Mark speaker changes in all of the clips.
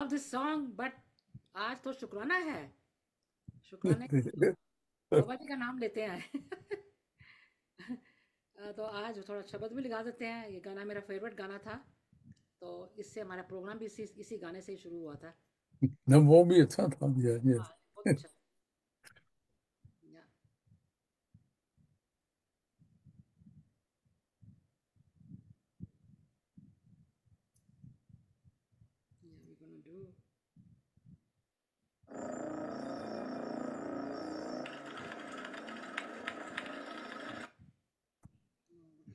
Speaker 1: Love this song, but आज तो शुक्राना है। शुक्राने बाबा जी का नाम लेते हैं। तो आज थोड़ा शब्द भी लगा देते हैं। ये गाना मेरा फेवरेट गाना था, तो इससे हमारा प्रोग्राम भी इसी इसी गाने से ही शुरू हुआ था।
Speaker 2: No, वो भी अच्छा था यार।
Speaker 1: हाँ, बहुत अच्छा। या, we're gonna do what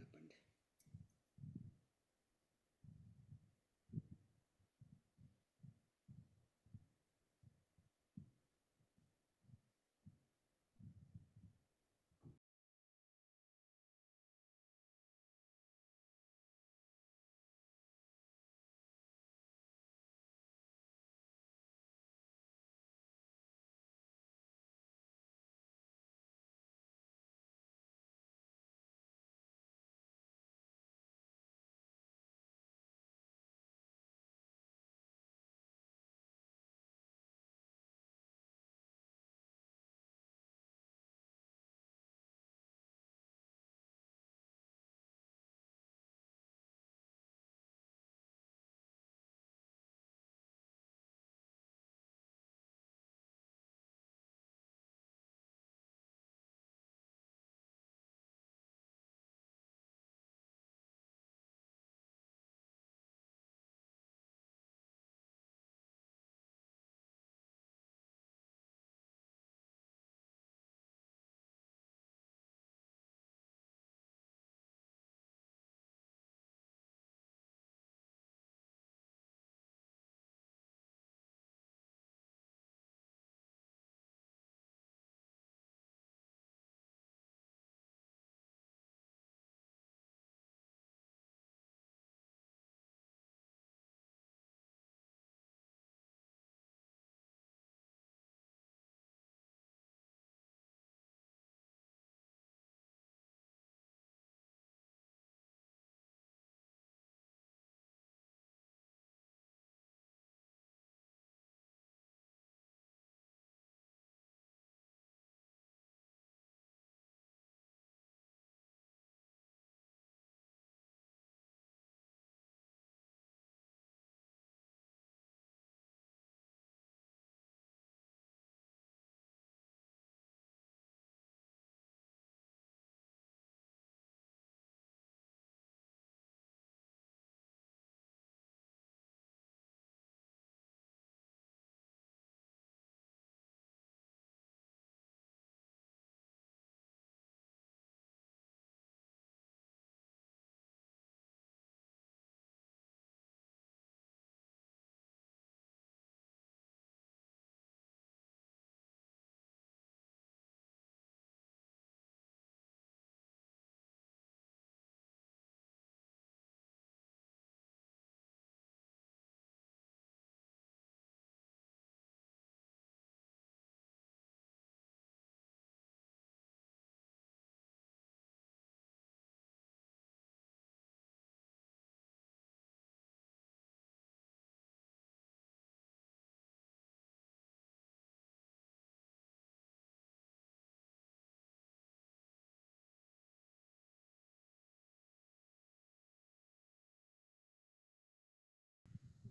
Speaker 1: happened.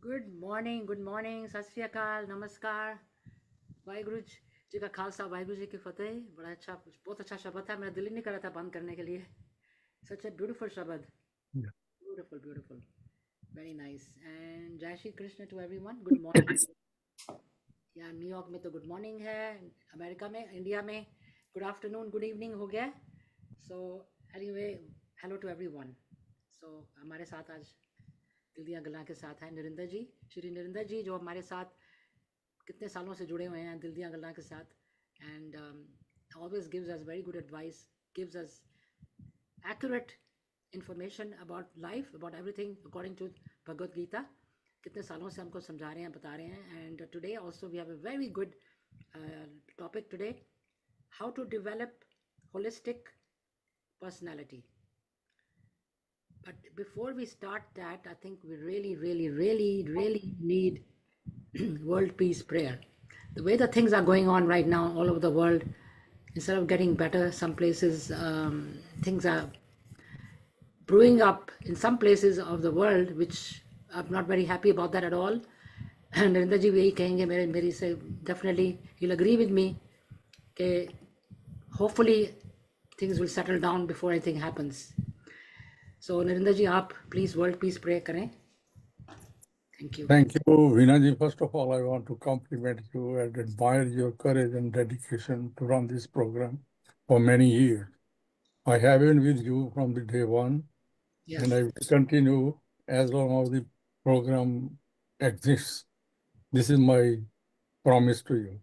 Speaker 1: Good morning, सत श्री अकाल, नमस्कार, वाहिगुरु जी का खालसा, वाहिगुरु जी की फतेह। बड़ा अच्छा, बहुत अच्छा शब्द था। मेरा दिल ही नहीं कर रहा था बंद करने के लिए। सच ए ब्यूटीफुल शब्द। Beautiful beautiful, very nice. And Jai Shri Krishna to everyone, good morning. या न्यूयॉर्क में तो गुड मॉर्निंग है, अमेरिका में, इंडिया में गुड आफ्टरनून, गुड इवनिंग हो गया। So anyway, hello to everyone. सो हमारे साथ आज दिल दिया गला के साथ हैं नरिंदर जी, श्री नरिंदर जी, जो हमारे साथ कितने सालों से जुड़े हुए हैं दिल दिया गला के साथ। And always gives us very good advice, gives us accurate information about life, about everything according to Bhagavad Gita. कितने सालों से हमको समझा रहे हैं, बता रहे हैं। And today also we have a very good topic today, how to develop holistic personality. But before we start that, I think we really need world peace prayer. The way the things are going on right now all over the world, instead of getting better, some places things are brewing up in some places of the world, which I'm not very happy about that at all. And Narendra ji भी यही कहेंगे मेरी से definitely he'll agree with me कि hopefully things will settle down before anything happens. So Narendra जी आप please world peace pray करें. Thank you.
Speaker 2: Thank you, Vinaji. First of all, I want to compliment you and admire your courage and dedication to run this program for many years. I have been with you from the day one,
Speaker 1: Yes.
Speaker 2: and I will continue as long as the program exists. This is my promise to you.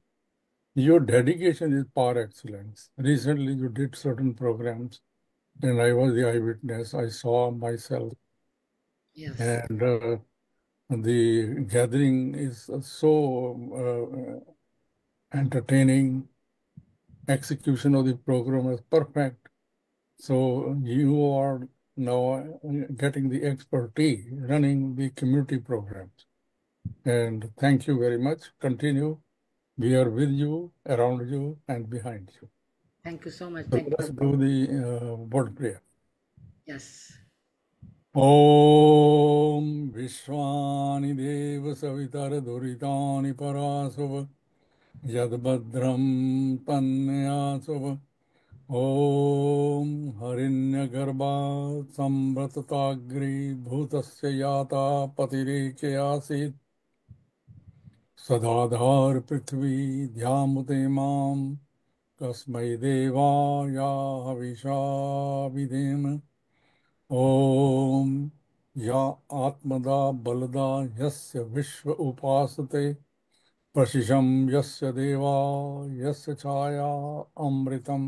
Speaker 2: Your dedication is par excellence. Recently, you did certain programs, and I was the eyewitness. I saw myself,
Speaker 1: Yes.
Speaker 2: and the gathering is so entertaining. Execution of the program is perfect. So you are now getting the expertise running the community programs. And thank you very much. Continue. We are with you, around you, and behind you.
Speaker 1: Thank you so much.
Speaker 2: So
Speaker 1: Thank you.
Speaker 2: let's do the word prayer.
Speaker 1: Yes.
Speaker 2: ॐ विश्वानि देव सवितरदुरितानि परासुव यद्भद्रं तन्यासुव ॐ हरिण्यगर्भात् संवृतताग्रे भूतस्य याता पतिरेकयासीत् सदाधार पृथ्वी ध्यामुते मां कस्मै देवाय हविषा विधेम ॐ या आत्मदा बलदा यस्य विश्व उपासते प्रशिशं यस्य देवा यस्य छाया अमृतं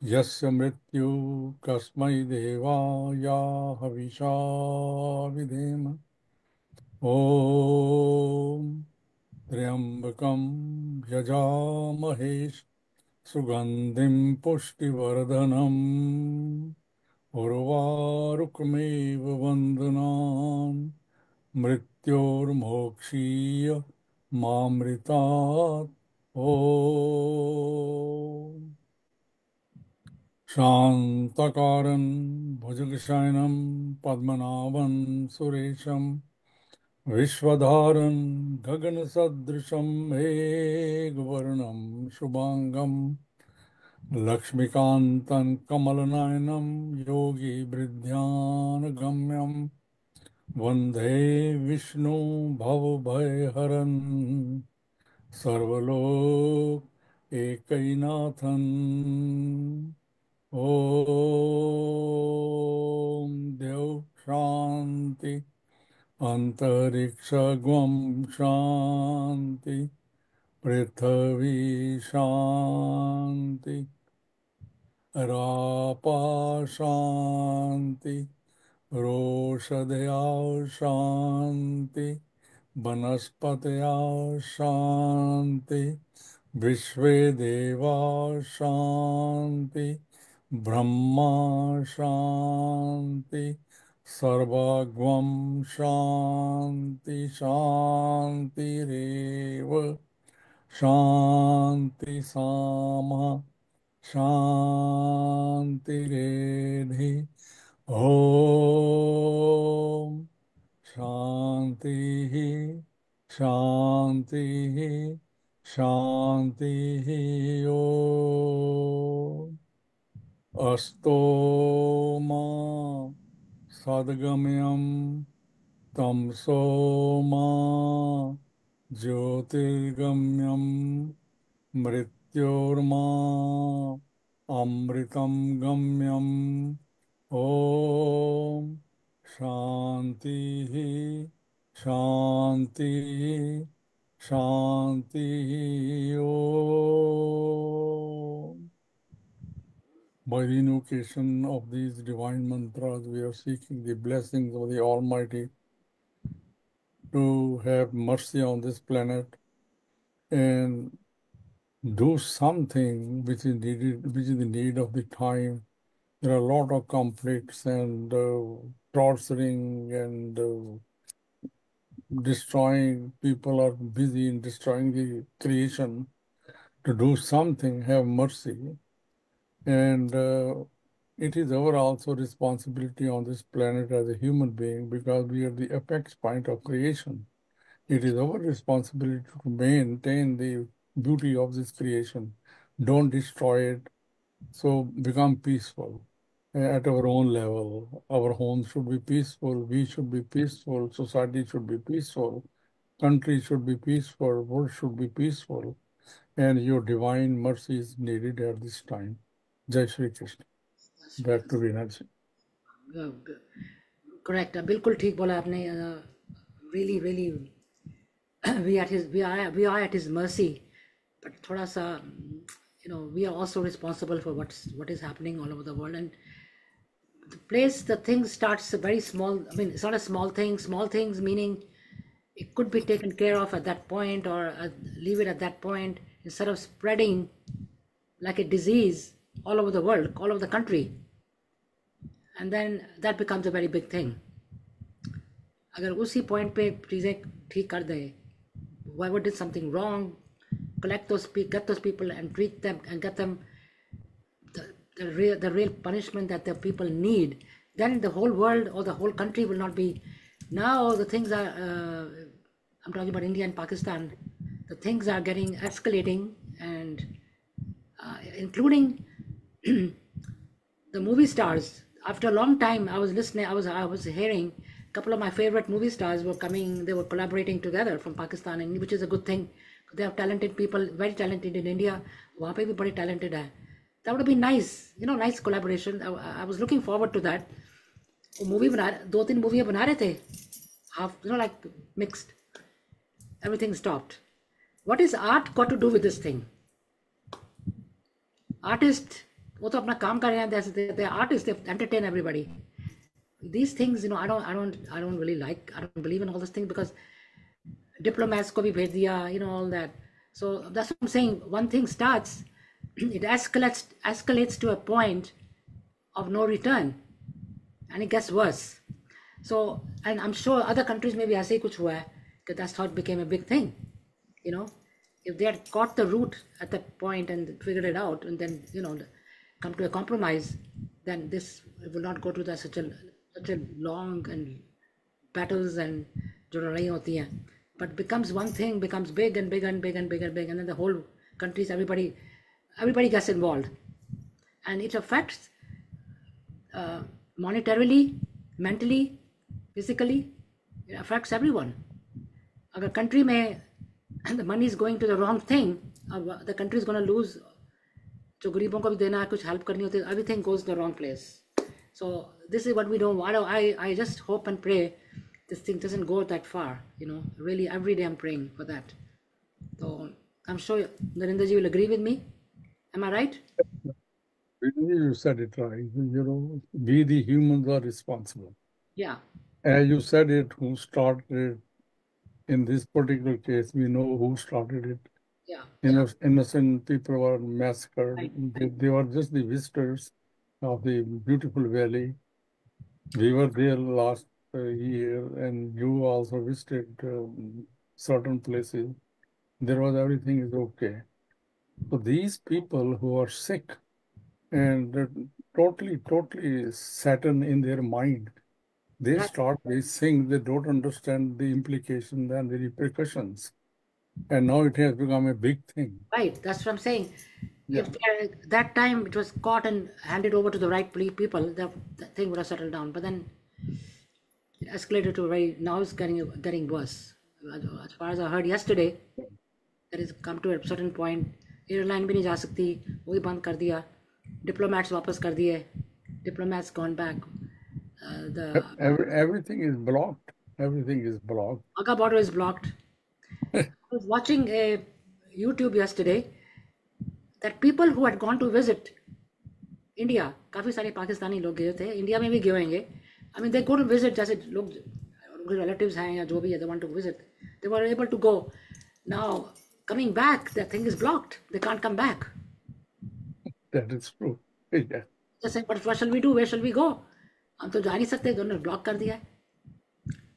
Speaker 2: यस्य मृत्यु कस्मै देवाय हविषा विधेम ॐ त्र्यम्बकं यजामहे सुगन्धिं पुष्टिवर्धनम् उर्वारुकमेव वन्दनान् मृत्योर्मोक्षीय मामृतात् ॐ शान्तकारं भुजगशयनं पद्मनाभं सुरेशं विश्वधारं गगनसदृशं मेघवर्णं शुभाङ्गं लक्ष्मीकान्तं कमलनयनं योगिवृद्ध्यानगम्यं वन्दे विष्णु भवभयहरं सर्वलोक एकैनाथम् ॐ देव शान्ति अन्तरिक्षगुं शान्ति पृथ्वी शान्ति रापा शान्ति रोषधया शान्ति वनस्पतया शान्ति विश्वे देवा शान्ति ब्रह्मा शान्ति सर्वगं शान्ति शान्तिरेव शान्ति सामा शान्तिरेधि ॐ शान्तिः शान्तिः शान्तिः ॐ अस्तो मा सद्गमयं तमसो मा ज्योतिर्गम्यं मृत्योर्मा अमृतं गम्यम् ॐ शान्तिः शान्तिः शान्तिः ॐ By the invocation of these divine mantras, we are seeking the blessings of the Almighty to have mercy on this planet and do something which is needed, which is the need of the time. There are a lot of conflicts and torturing and destroying, people are busy in destroying the creation to do something, have mercy. And it is our also responsibility on this planet as a human being because we are the apex point of creation. It is our responsibility to maintain the beauty of this creation. Don't destroy it. So become peaceful at our own level. Our homes should be peaceful. We should be peaceful. Society should be peaceful. Country should be peaceful. World should be peaceful. And your divine mercy is needed at this time. Jai Shri Krishna. Back to Vinod.
Speaker 1: Correct बिल्कुल ठीक बोला आपने really really we are at his mercy but थोड़ा सा we are also responsible for what is happening all over the world and the thing starts very small. I mean, it's not a small things meaning it could be taken care of at that point or leave it at that point instead of spreading like a disease all over the world, all over the country, and then that becomes a very big thing. अगर उसी point पे चीज़ें ठीक कर दे, whoever did something wrong, get those people and treat them and get them the real punishment that the people need, then the whole world or the whole country will not be. Now the things are, I'm talking about India and Pakistan, the things are getting escalating and including the movie stars. After a long time, I was listening, I was hearing a couple of my favorite movie stars were coming, they were collaborating together from Pakistan, and which is a good thing. They have talented people, very talented in India. वहाँ पे भी बड़े talented है. That would have been nice, nice collaboration. I was looking forward to that. Movie बना 2-3 movie बना रहे थे, half like mixed. Everything stopped. What is art got to do with this thing? Artist, वो तो अपना काम कर रहे हैं. The artists, they entertain everybody. These things, I don't really like. I don't believe in all these things because diplomats को भी भेज दिया, all that. So that's what I'm saying. One thing starts, it escalates to a point of no return, and it gets worse. So, and I'm sure other countries maybe ऐसे ही कुछ हुआ है, because that's how it became a big thing. If they had caught the root at that point and figured it out, and then come to a compromise, then this will not go to such a long and battles and जो लड़ाई होती हैं. But becomes one thing, becomes big and big and big and big and big, and then the whole countries, everybody gets involved, and it affects monetarily, mentally, physically. It affects everyone. अगर country में and the money is going to the wrong thing, the country is going to lose. जो गरीबों को भी देना है, कुछ help करनी होती है, everything goes to the wrong place. So this is what we don't want. I just hope and pray this thing doesn't go that far. Really every day I'm praying for that. So I'm sure Narendra ji will agree with me. Am I right?
Speaker 2: You said it right. We the humans are responsible.
Speaker 1: Yeah.
Speaker 2: As you said it, who started it? In this particular case, we know who started it.
Speaker 1: Yeah.
Speaker 2: Innocent people were massacred.
Speaker 1: Right.
Speaker 2: They were just the visitors of the beautiful valley. We were there last year, and you also visited certain places. There was everything is okay. So these people who are sick and totally Satan in their mind, they start these things. They don't understand the implications and the repercussions. And now it has become a big thing.
Speaker 1: Right, that's what I'm saying.
Speaker 2: Yeah.
Speaker 1: If that time it was caught and handed over to the right people, the thing would have settled down. But then it escalated to now it's getting worse. As far as I heard yesterday, that has come to a certain point. Airline भी नहीं जा सकती, वो भी बंद कर दिया. Diplomats वापस कर दिए. Diplomats gone back.
Speaker 2: Everything is blocked. Everything is blocked.
Speaker 1: Wagah border is blocked. I was watching a YouTube yesterday that people who had gone to visit India, काफी सारे पाकिस्तानी लोग गए थे, इंडिया में भी गए होंगे. I mean, they go to visit, जैसे लोग उनके relatives हैं या जो भी है, they want to visit. They were able to go. Now coming back, the thing is blocked. They can't come back.
Speaker 2: That is true. Yeah.
Speaker 1: Just saying, but what shall we do? Where shall we go? हम तो जा नहीं सकते, दोनों block कर दिया है.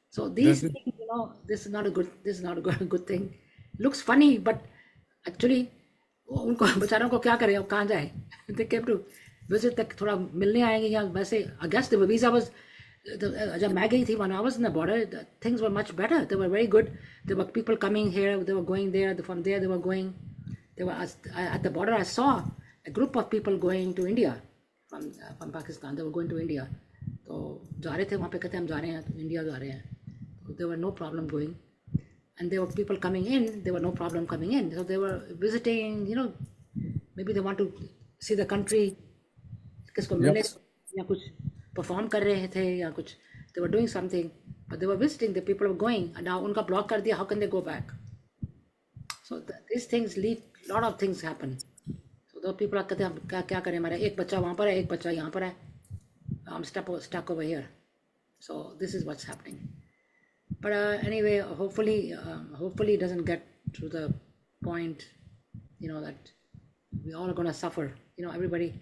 Speaker 1: So these things, no, this is not a good, this is not a good thing. Looks funny, but actually, उनको बेचारों को क्या करें, अब कहाँ जाए? They came to visit, तक थोड़ा मिलने आएंगे या वैसे. I guess the visa was, जब मैं गई थी when I was in the border, things were much better. They were very good. There were people coming here, they were going there. From there, they were going. They were at the border. I saw a group of people going to India from Pakistan. They were going to India. तो जा रहे थे वहाँ पे, कहते हम जा रहे हैं, तो इंडिया जा रहे हैं. There were no problem going, and there were people coming in. There were no problem coming in. So they were visiting. You know, maybe they want to see the country. किसको मिलने
Speaker 2: Yep.
Speaker 1: या कुछ perform कर रहे थे या कुछ. They were doing something, but they were visiting. The people were going, and now उनका block कर दिया. How can they go back? So these things lead. Lot of things happen. So those people कहते हैं हम क्या करें, हमारा एक बच्चा वहाँ पर है, एक बच्चा यहाँ पर है. I'm stuck over here. So this is what's happening. But anyway, hopefully it doesn't get to the point, you know, that we all are going to suffer. You know, everybody,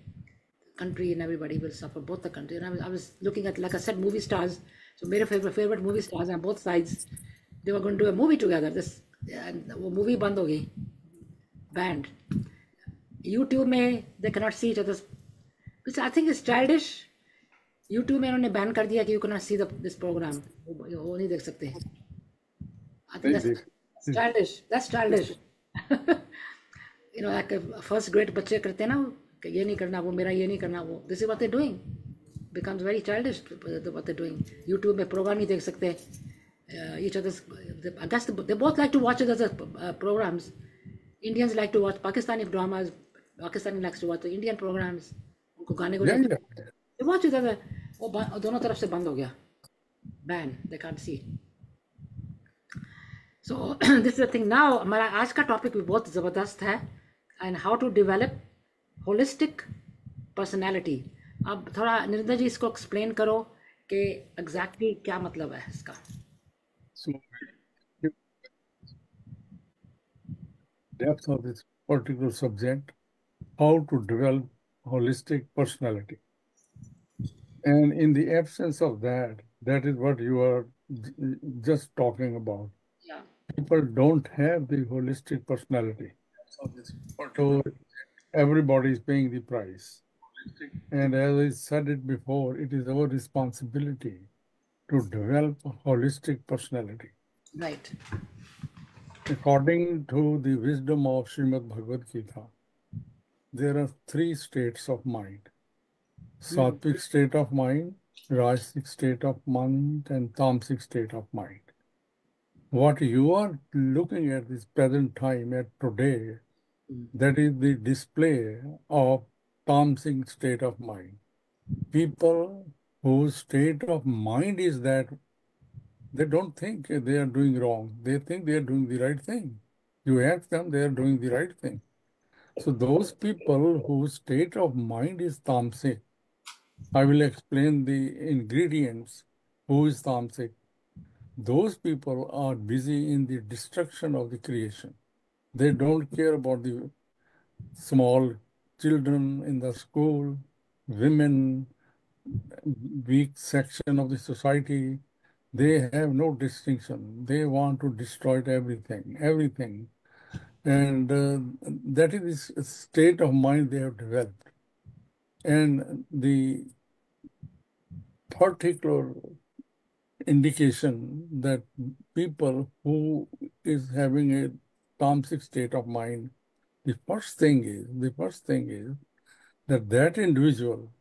Speaker 1: country and everybody will suffer, both the country. And I was looking at, like I said, movie stars. So my favorite movie stars on both sides, they were going to do a movie together. And वो movie बंद हो गई, banned. YouTube में they cannot see each other's, which I think is childish. YouTube में उन्होंने ban कर दिया कि you cannot see this program. वो नहीं देख सकते. I think that's childish. That's childish. You know, like first grade बच्चे करते हैं ना, कि ये नहीं करना, वो मेरा ये नहीं करना, वो. This is what they're doing. Becomes very childish what they're doing. YouTube में program नहीं देख सकते. Each other's. I guess they both like to watch each other's programs. Indians like to watch Pakistani dramas. Pakistani likes to watch the Indian programs. उनको गाने को
Speaker 2: Yeah.
Speaker 1: they watch each other. वो दोनों तरफ से बंद हो गया. Ban. They can't see. So this is the thing. Now हमारा आज का टॉपिक भी बहुत ज़बरदस्त है, and how to develop holistic personality. अब थोड़ा निरिंदर जी इसको एक्सप्लेन करो कि एग्जैक्टली क्या मतलब है इसका.
Speaker 2: So, depth of this particular subject, how to develop holistic personality. And in the absence of that, that is what you are just talking about.
Speaker 1: Yeah.
Speaker 2: People don't have the holistic personality. So everybody is paying the price. And as I said it before, it is our responsibility to develop a holistic personality.
Speaker 1: Right.
Speaker 2: According to the wisdom of Srimad Bhagavad Gita, there are 3 states of mind. Sattvic state of mind, Rajasic state of mind, and Tamasic state of mind. What you are looking at this present time, at today, that is the display of Tamasic state of mind. People whose state of mind is that they don't think they are doing wrong. They think they are doing the right thing. You ask them, they are doing the right thing. So those people whose state of mind is tamasic, I will explain the ingredients. Who is tamasic? Those people are busy in the destruction of the creation. They don't care about the small children in the school, women, weak section of the society. They have no distinction. They want to destroy everything. And that is the state of mind they have developed. And the particular indication that people who is having a tamasic state of mind, the first thing is that individual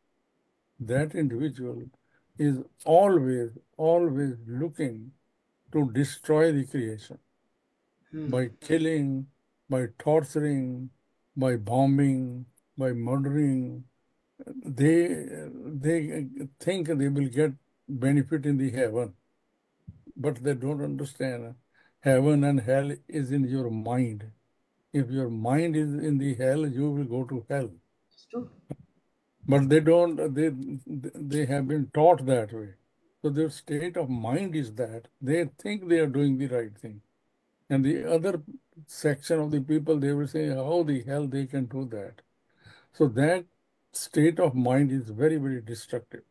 Speaker 2: is always looking to destroy the creation by killing, by torturing, by bombing, by murdering. They think they will get benefit in the heaven, but they don't understand heaven and hell is in your mind. If your mind is in the hell, you will go to hell.
Speaker 1: It's true.
Speaker 2: But they don't, they have been taught that way. So their state of mind is that they think they are doing the right thing. And the other section of the people, they will say, how the hell they can do that? So that state of mind is very, very destructive.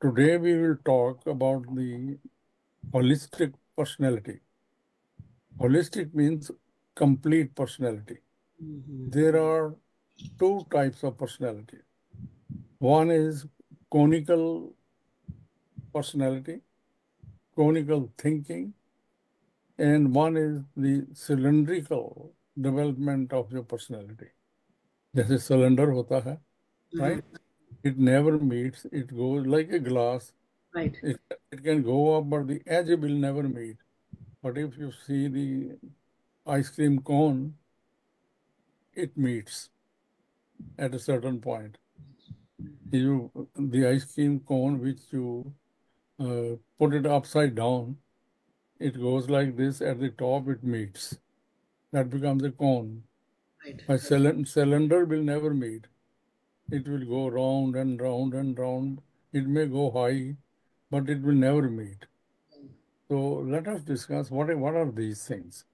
Speaker 2: Today we will talk about the holistic personality. Holistic means complete personality.
Speaker 1: Mm-hmm.
Speaker 2: There are two types of personality. One is conical personality, conical thinking, and one is the cylindrical development of your personality. जैसे cylinder होता है,
Speaker 1: Mm-hmm.
Speaker 2: right? It never meets, it goes like a glass.
Speaker 1: Right.
Speaker 2: It can go up, but the edge will never meet. But if you see the ice cream cone, it meets at a certain point. The ice cream cone which you put it upside down, it goes like this. At the top, it meets. That becomes a cone.
Speaker 1: Right.
Speaker 2: A cylinder will never meet. It will go round and round and round. It may go high, but it will never meet. So let us discuss what are these things.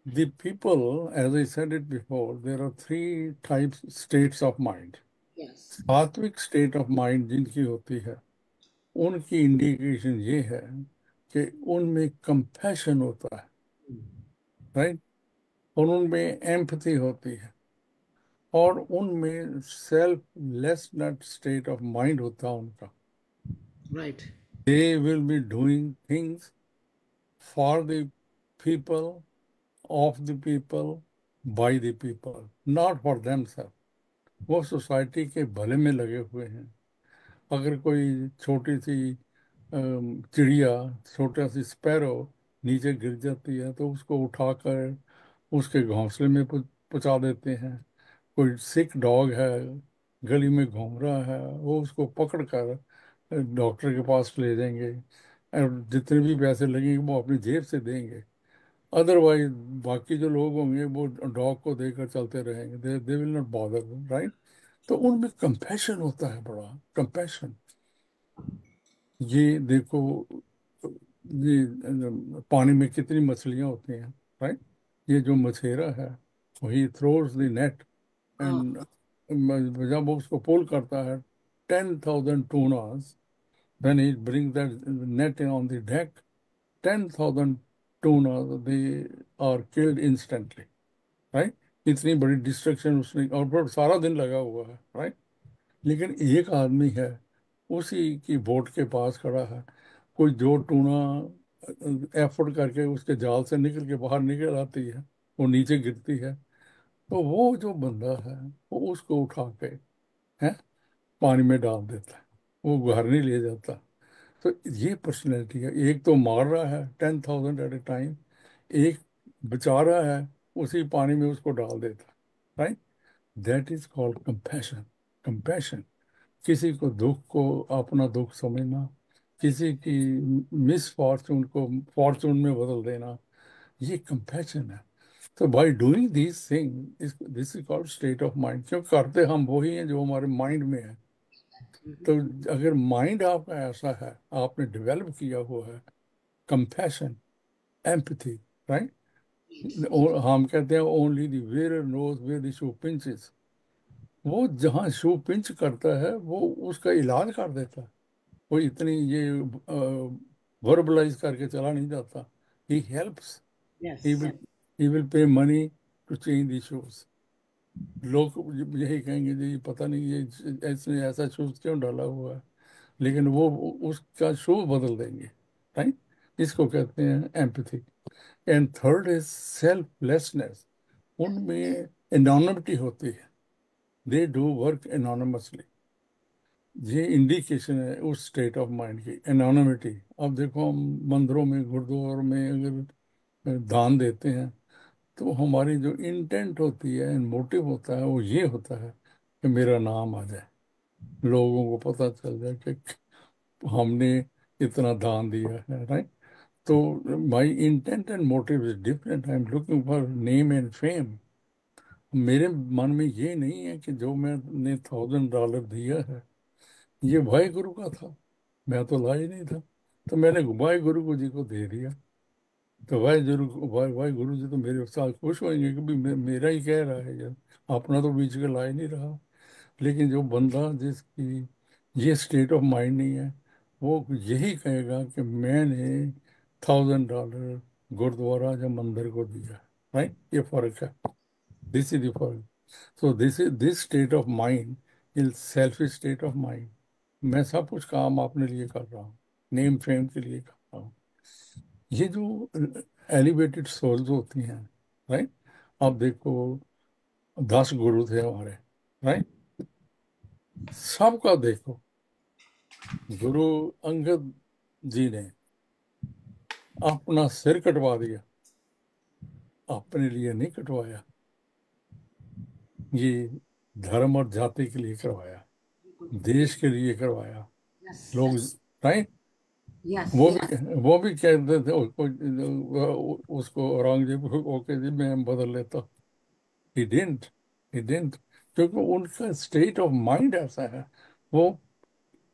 Speaker 2: The people, as I said it before, there are three types states of mind.
Speaker 1: Yes.
Speaker 2: सात्विक state of mind जिनकी होती है, उनकी indication ये है कि उनमें compassion होता है, राइट, और उनमें एम्पैथी होती है, और उनमें सेल्फलेसनेस स्टेट ऑफ माइंड होता है उनका.
Speaker 1: Right.
Speaker 2: They will be doing things for the people, of the people, by the people, not for themselves. वो सोसाइटी के भले में लगे हुए हैं. अगर कोई छोटी सी चिड़िया, छोटा सी स्पैरो नीचे गिर जाती है तो उसको उठाकर उसके घोंसले में पहुंचा देते हैं. कोई सिक डॉग है, गली में घूम रहा है, वो उसको पकड़कर डॉक्टर के पास ले जाएंगे, और जितने भी पैसे लगेंगे वो अपनी जेब से देंगे. अदरवाइज बाकी जो लोग होंगे वो डॉग को देकर चलते रहेंगे. They will not bother, right. तो उनमें कंपैशन होता है, बड़ा कंपैशन. ये देखो, ये पानी में कितनी मछलियां होती हैं, राइट. ये जो मछेरा है, वही throws the net,
Speaker 1: Oh,
Speaker 2: and जब वो उसको पुल करता है, 10,000 टूनास, when he brings that net on the deck, 10,000 tunas, they are killed instantly, right. इतनी बड़ी डिस्ट्रक्शन उसने, और फिर सारा दिन लगा हुआ है, राइट. लेकिन एक आदमी है, उसी की बोट के पास खड़ा है. कोई जो टूना एफर्ट करके उसके जाल से निकल के बाहर निकल आती है, वो नीचे गिरती है, तो वो जो बंदा है वो उसको उठा के है पानी में डाल देता है, वो घर नहीं ले जाता. तो ये पर्सनैलिटी है. एक तो मार रहा है 10,000 एट ए टाइम, एक बचा रहा है, उसी पानी में उसको डाल देता है, right. That is called compassion. Compassion, किसी को दुख को अपना दुख समझना, किसी की मिस फॉर्चून को फॉर्चून में बदल देना, ये कंपैशन है. तो by doing this thing, this is called state of mind. क्यों करते हम वही हैं जो हमारे माइंड में है. तो अगर माइंड आपका ऐसा है, आपने डेवलप किया हुआ है कंपैशन, एम्पैथी, राइट. और हम कहते हैं only the wear knows where the shoe pinches. वो जहाँ शू पिंच करता है वो उसका इलाज कर देता है. वो इतनी ये वर्बलाइज करके चला नहीं जाता. He helps. He
Speaker 1: yes.
Speaker 2: Will he will pay money to change the shoes. लोग यही कहेंगे जी पता नहीं ये ऐसे ऐसा शूज क्यों डाला हुआ है, लेकिन वो उसका शूज बदल देंगे, राइट. इसको कहते हैं empathy. And third is selflessness. उनमें एनोनिमिटी होती है. They do work anonymously. ये इंडिकेशन है उस स्टेट ऑफ माइंड की, एनोनिमिटी. अब देखो, हम मंदिरों में, गुरुद्वारों में अगर दान देते हैं, तो हमारी जो इंटेंट होती है, मोटिव होता है, वो ये होता है कि मेरा नाम आ जाए, लोगों को पता चल जाए कि हमने इतना दान दिया है, राइट. तो my intent and motive is different. I am looking for name and fame. मेरे मन में ये नहीं है कि जो मैंने $1,000 दिया है ये भाई गुरु का था, मैं तो ला ही नहीं था, तो मैंने भाई गुरु जी को दे दिया. तो भाई गुरु जी तो मेरे साथ खुश होंगे कि भी मेरा ही कह रहा है यार, अपना तो बीच का ला ही नहीं रहा. लेकिन जो बंदा जिसकी ये स्टेट ऑफ माइंड नहीं है, वो यही कहेगा कि मैंने $1,000 गुरुद्वारा या मंदिर को दिया, राइट? ये फर्क है। दिस इज द फर्क। So this state of mind is selfish state of mind. मैं सब कुछ काम अपने लिए कर रहा हूँ, नेम फेम के लिए कर रहा हूँ। ये जो एलिवेटेड सोल्स होती हैं, राइट? आप देखो, 10 गुरु थे हमारे, राइट? सबका देखो, गुरु अंगद जी ने अपना सिर कटवा दिया, अपने लिए नहीं कटवाया, ये धर्म और जाति के लिए करवाया,
Speaker 1: बिल्कुल।
Speaker 2: देश के लिए करवाया।
Speaker 1: यस
Speaker 2: लोग,
Speaker 1: यस
Speaker 2: राइट?
Speaker 1: यस
Speaker 2: वो
Speaker 1: यस।
Speaker 2: भी वो भी कहते थे उसको औरंगजेब को, ओके जी मैं बदल लेता। ही डिडंट, ही डिडंट, क्योंकि उनका स्टेट ऑफ माइंड ऐसा है, वो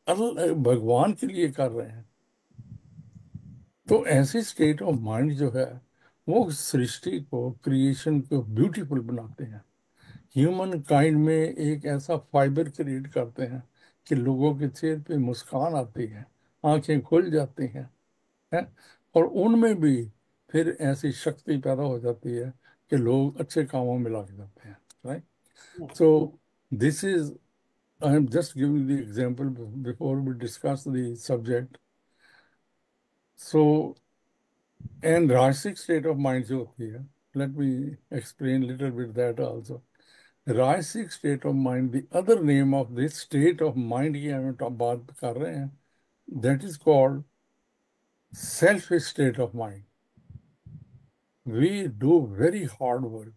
Speaker 2: भगवान के लिए कर रहे हैं। तो ऐसी स्टेट ऑफ माइंड जो है, वो सृष्टि को, क्रिएशन को ब्यूटीफुल बनाते हैं। ह्यूमन काइंड में एक ऐसा फाइबर क्रिएट करते हैं कि लोगों के चेहरे पे मुस्कान आती है, आंखें खुल जाती हैं, और उनमें भी फिर ऐसी शक्ति पैदा हो जाती है कि लोग अच्छे कामों में लग जाते हैं, right? So this is, I am just giving the example before we discuss the subject. So and rajasic state of mind जो होती है, let me explain little bit that also. Rajasic state of mind, the other name of this state of mind की हम बात कर रहे हैं, that is called self state of mind. We do very hard work,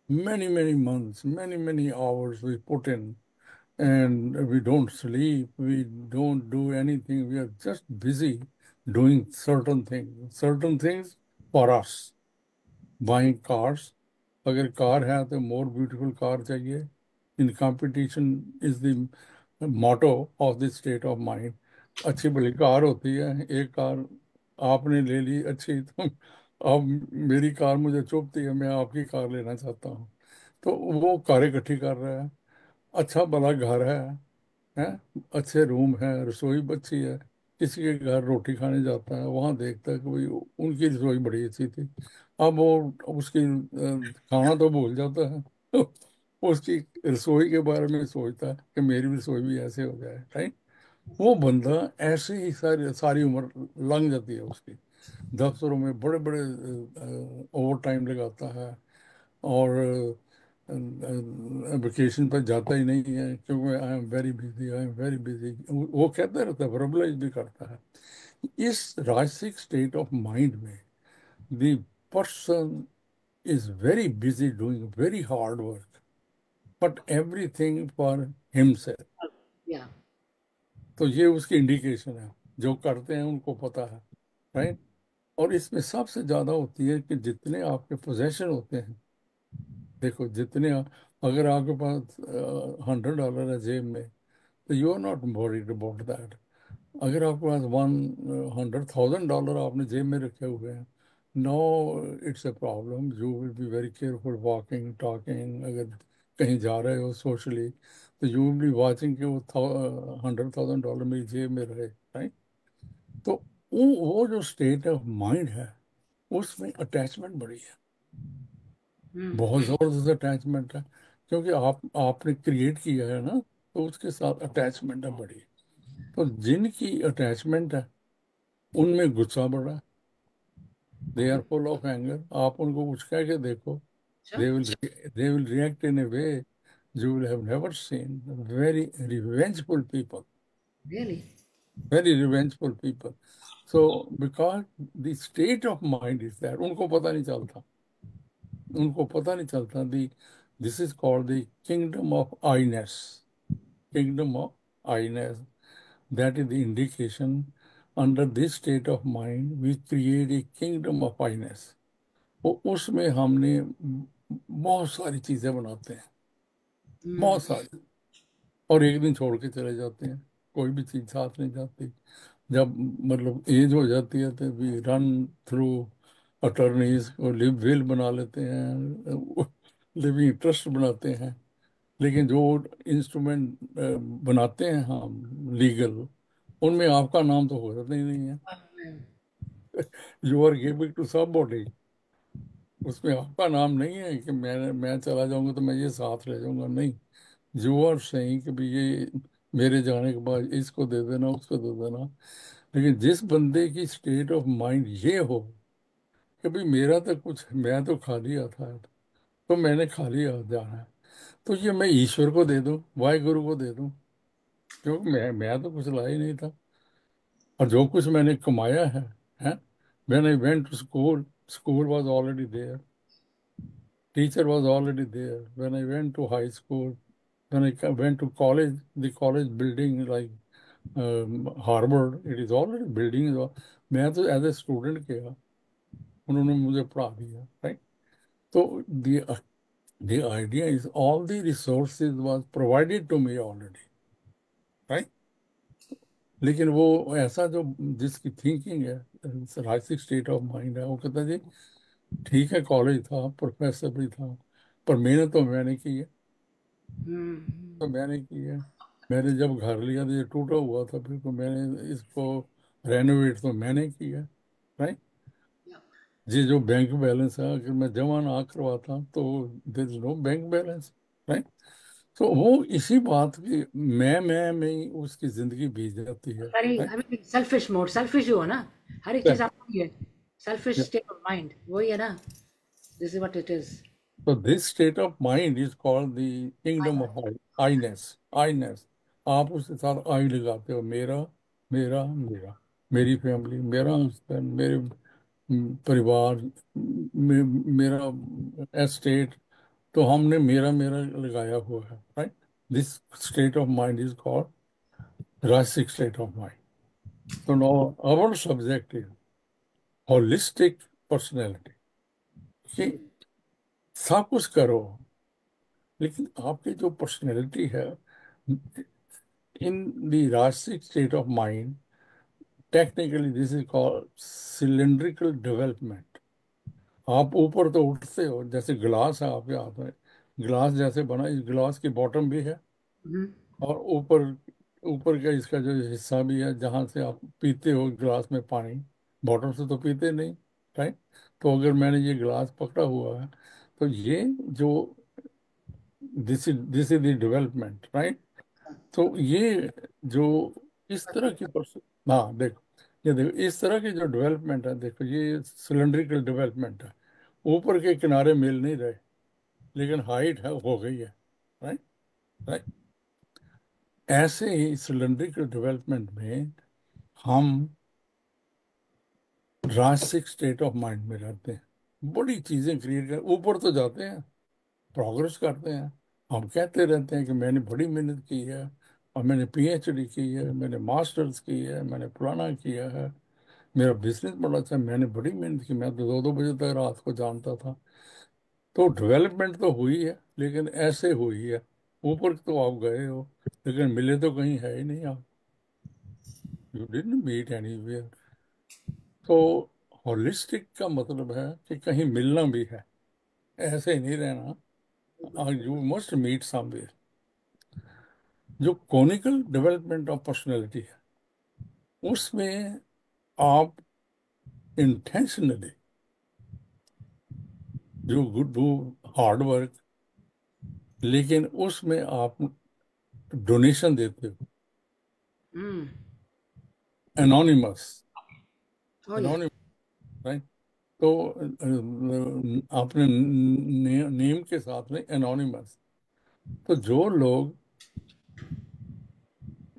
Speaker 2: many months, many hours we put in, and we don't sleep, we don't do anything. We are just busy doing certain things for us. Buying cars, अगर car है तो more beautiful car चाहिए। In competition is the motto of the state of mind. अच्छी भली car होती है, एक car आपने ले ली अच्छी, तो अब मेरी कार मुझे चुभती है, मैं आपकी कार लेना चाहता हूँ। तो वो कारें इकट्ठी कर रहा है। अच्छा भला घर है, अच्छे रूम है, रसोई अच्छी है। किसी के घर रोटी खाने जाता है, वहां देखता है कि भाई उनकी रसोई बड़ी अच्छी थी। अब वो उसकी खाना तो भूल जाता है उसकी रसोई के बारे में सोचता है कि मेरी भी रसोई भी ऐसे हो जाए, राइट? वो बंदा ऐसे ही सारी सारी उम्र लंघ जाती है उसकी। दफ्तरों में बड़े बड़े ओवर टाइम लगाता है, और वेकेशन पर जाता ही नहीं है, क्योंकि I am very busy, I am very busy, वो कहता रहता है, वर्बलाइज भी करता है। इस राजसिक स्टेट ऑफ माइंड में the person is very busy doing very hard work, but everything for himself.
Speaker 1: या
Speaker 2: तो ये उसकी इंडिकेशन है, जो करते हैं उनको पता है, राइट? और इसमें सबसे ज्यादा होती है कि जितने आपके पोजेशन होते हैं, देखो जितने अगर आपके पास $100 है जेब में, तो you are not worried about that. अगर आपके पास 100,000 डॉलर आपने जेब में रखे हुए हैं, no, it's a problem. You will be very careful walking talking. अगर कहीं जा रहे हो सोशली, तो यू विल बी वाचिंग कि वो $100,000 मेरी जेब में रहे, राइट? तो वो जो स्टेट ऑफ माइंड है, उसमें अटैचमेंट बड़ी है, बहुत जबरदस्त अटैचमेंट है, क्योंकि आपने क्रिएट किया है ना, तो उसके साथ अटैचमेंट है बड़ी। तो जिनकी अटैचमेंट है, उनमें गुस्सा बड़ा है, they are full of anger. आप उनको कुछ कह के देखो,
Speaker 1: अच्छा
Speaker 2: they will they will react in a way you will have never seen. Very revengeful people,
Speaker 1: really
Speaker 2: very revengeful people. So because the state of mind is that, उनको पता नहीं चलता, उनको पता नहीं चलता। The this is called the kingdom of I-ness, kingdom of I-ness. That is the indication. Under this state of mind, we create a kingdom of I-ness. उसमें हमने बहुत सारी चीजें बनाते हैं, बहुत सारी, और एक दिन छोड़ के चले जाते हैं, कोई भी चीज साथ नहीं जाती। जब मतलब एज हो जाती है, तो वी रन थ्रू अटर्नीज और लिव विल बना लेते हैं, लिविंग ट्रस्ट बनाते हैं। लेकिन जो इंस्ट्रूमेंट बनाते हैं हम लीगल, उनमें आपका नाम तो हो जाता ही नहीं है। You are giving to somebody. उसमें आपका नाम नहीं है कि मैं चला जाऊंगा तो मैं ये साथ ले जाऊंगा, नहीं। यू आर सेइंग कि भी ये मेरे जाने के बाद इसको दे देना, उसको दे देना। लेकिन जिस बंदे की स्टेट ऑफ माइंड ये हो कि भाई मेरा तो कुछ, मैं तो खाली आता है, तो मैंने खाली आ जाना है, तो ये मैं ईश्वर को दे दूं, वाहे गुरु को दे दूं, क्योंकि मैं तो कुछ ला ही नहीं था। और जो कुछ मैंने कमाया है, when I went to school, school was already there, teacher was already there. When I went to high school, when I went to college, the college building like Harvard, it is already building. मैं तो as a student गया, उन्होंने मुझे पढ़ा दिया, right. तो the idea is all the resources was provided to me already, right? लेकिन वो ऐसा जो जिसकी थिंकिंग है, राइसिक स्टेट ऑफ माइंड है, वो कहता है जी ठीक है, कॉलेज था, प्रोफेसर भी था, पर मेहनत तो मैंने की है, तो मैंने की है। मैंने जब घर लिया तो ये टूटा हुआ था, फिर तो मैंने इसको रेनोवेट तो मैंने किया, राइट। जी, जो बैंक बैलेंस है, अगर मैं जमा ना करवाता तो there is no bank balance, right. तो वो इसी बात की मैं में ही उसकी जिंदगी बीत जाती है,
Speaker 1: very
Speaker 2: right.
Speaker 1: I mean selfish mode, selfish हो ना, हर एक चीज आपको ही है, सेल्फिश स्टेट ऑफ माइंड वही है ना, this is what it is.
Speaker 2: So this state of mind is called the kingdom of I-ness. I-ness. आप उसके साथ आई लगाते हो, मेरा मेरा मेरा, मेरी फैमिली, मेरा हस्बैंड, मेरे परिवार, मेरा एस्टेट। तो हमने मेरा मेरा लगाया हुआ है, right. This state of mind is called rajasic state of mind. तो no, our subject is holistic personality, कि सब कुछ करो, लेकिन आपकी जो पर्सनैलिटी है in the rajasic state of mind, technically this is called cylindrical development. आप ऊपर तो उठते हो, जैसे गिलास है आपके हाथ में, गिलास जैसे बना, इस गिलास की बॉटम भी है, और ऊपर ऊपर का इसका जो हिस्सा भी है, जहाँ से आप पीते हो गिलास में पानी, बॉटम से तो पीते नहीं, राइट। तो अगर मैंने ये गिलास पकड़ा हुआ है, तो ये जो this is the development, right. तो ये जो इस तरह की हाँ देखो, ये देखो इस तरह की जो डेवलपमेंट है, देखो ये सिलेंड्रिकल डेवलपमेंट है, ऊपर के किनारे मिल नहीं रहे, लेकिन हाइट है हो गई है, राइट, राइट। ऐसे ही सिलेंड्रिकल डेवलपमेंट में हम रासिक स्टेट ऑफ माइंड में रहते हैं, बड़ी चीजें क्रिएट कर ऊपर तो जाते हैं, प्रोग्रेस करते हैं। हम कहते रहते हैं कि मैंने बड़ी मेहनत की है, और मैंने पीएचडी की है, मैंने मास्टर्स की है, मैंने फलाना किया है, मेरा बिजनेस बड़ा अच्छा है, मैंने बड़ी मेहनत की, मैं तो 2-2 बजे तक रात को जानता था। तो डेवलपमेंट तो हुई है, लेकिन ऐसे हुई है, ऊपर तो आप गए हो, लेकिन मिले तो कहीं है ही नहीं आप, यू डिडंट मीट एनीवेयर। तो होलिस्टिक का मतलब है कि कहीं मिलना भी है, ऐसे ही नहीं रहना, यू मस्ट मीट समवेयर। जो कॉनिकल डेवलपमेंट ऑफ पर्सनैलिटी है, उसमें आप इंटेंशनली जो डू हार्ड वर्क, लेकिन उसमें आप डोनेशन देते हो,
Speaker 1: हम्म।
Speaker 2: एनोनिमस,
Speaker 1: ओह या।
Speaker 2: Anonymous, right. तो आपने नेम के साथ में एनोनिमस। तो जो लोग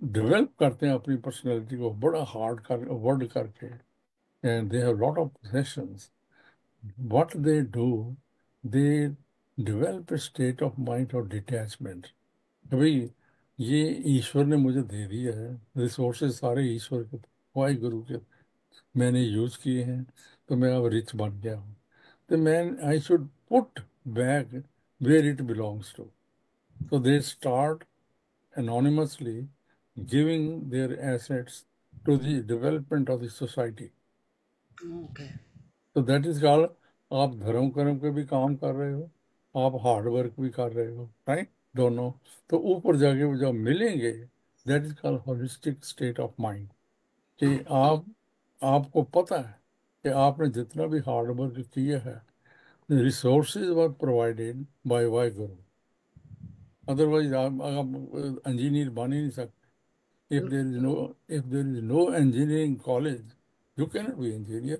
Speaker 2: डेवलप करते हैं अपनी पर्सनैलिटी को बड़ा हार्ड कर वर्ड करके, and they have lot of possessions, what they do, they develop a state of mind और डिटैचमेंट। भाई ये ईश्वर ने मुझे दे दिया है, रिसोर्सेज सारे ईश्वर के, वाहे गुरु के, मैंने यूज किए हैं, तो मैं अब रिच बन गया हूँ। तो मैं I should put back where it belongs to. So they start anonymously giving their assets to the development of the society.
Speaker 1: Okay.
Speaker 2: तो दैट इज कॉल्ड, आप धर्म कर्म के भी काम कर रहे हो, आप हार्ड वर्क भी कर रहे हो, राइट, दोनों। तो ऊपर जाके वो जब मिलेंगे, that is called holistic state of mind, कि आप, आपको पता है कि आपने जितना भी हार्ड वर्क किया है, resources were provided by Waheguru, otherwise आप इंजीनियर बन ही नहीं सकते। if
Speaker 1: बिल्कुल
Speaker 2: there is no if there is no engineering college, you cannot be engineer,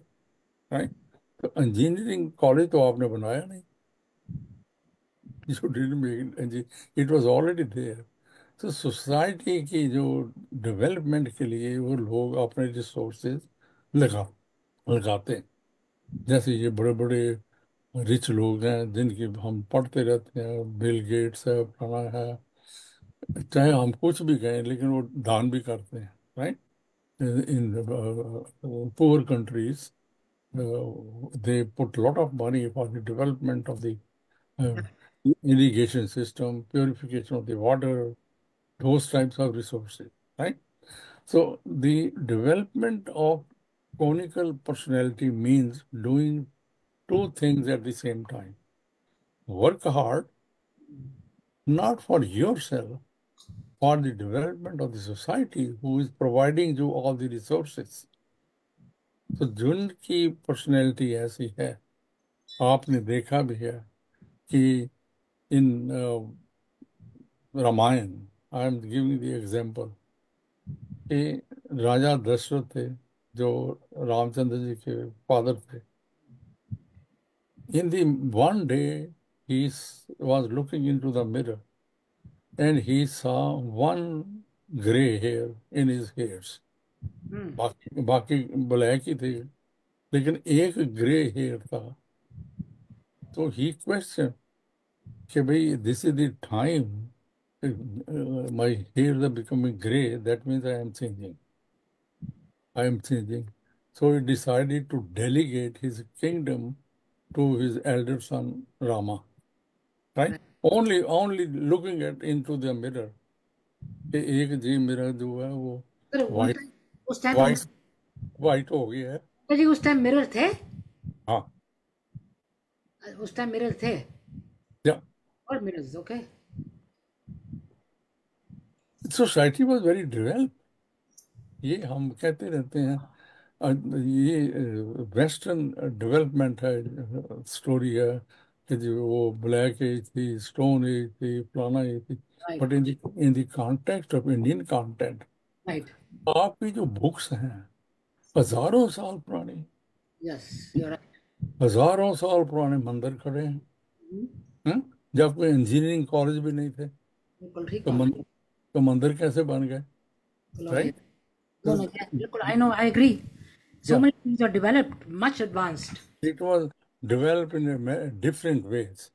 Speaker 2: right? तो engineering college तो आपने बनाया नहीं, you didn't make it it was already there. तो सोसाइटी की जो डेवलपमेंट के लिए वो लोग अपने रिसोर्सेज लगा लगाते हैं। जैसे ये बड़े बड़े रिच लोग हैं जिनकी हम पढ़ते रहते हैं, बिल गेट्स है, फलाना है, चाहे हम कुछ भी कहें लेकिन वो दान भी करते हैं, right? In poor countries, they put a lot of money for the development of the uh, irrigation system, purification of the water, those types of resources, right? So the development of conical personality means doing two things at the same time. Work hard, not for yourself, for the development of the society who is providing you all the resources. तो जिनकी personality ऐसी है, आपने देखा भी है कि in Ramayana, I am giving the example कि राजा दशरथ थे जो रामचंद्र जी के फादर थे। In the one day he was looking into the mirror and he saw one gray hair in his hairs. बाकी बाकी ब्लैक ही थे, लेकिन एक ग्रे हेयर था। तो ही क्वेश्चन कि भाई this is the time my hairs are becoming gray, that means I am changing. I am changing. So he decided to delegate his kingdom to his elder son Rama. Right? Only looking at into the mirror. कि एक जी मेरा जो है वो
Speaker 1: sir
Speaker 2: white
Speaker 1: उस time पे
Speaker 2: white white हो गया है।
Speaker 1: जी उस टाइम मिरर थे,
Speaker 2: हाँ,
Speaker 1: उस टाइम मिरर थे
Speaker 2: या
Speaker 1: और mirrors okay.
Speaker 2: Society was very develop. ये हम कहते रहते हैं ये वेस्टर्न डेवलपमेंट है, स्टोरी है कि जो वो ब्लैक एज थी, स्टोन एज थी, फलाना एज थी।
Speaker 1: Right
Speaker 2: but in the context of Indian content,
Speaker 1: right
Speaker 2: आपकी जो बुक्स हैं हजारों साल पुरानी,
Speaker 1: यस यू आर राइट।
Speaker 2: हजारों साल पुराने मंदिर खड़े हैं। जब कोई इंजीनियरिंग कॉलेज भी नहीं थे
Speaker 1: बिल्कुल ठीक
Speaker 2: तो
Speaker 1: बात है।
Speaker 2: मंदिर तो मंदिर कैसे बन गए,
Speaker 1: ग्लोरी
Speaker 2: राइट?
Speaker 1: दोनों yes, बिल्कुल I know I agree. So
Speaker 2: या
Speaker 1: many things are developed, much advanced.
Speaker 2: it was developed in different ways.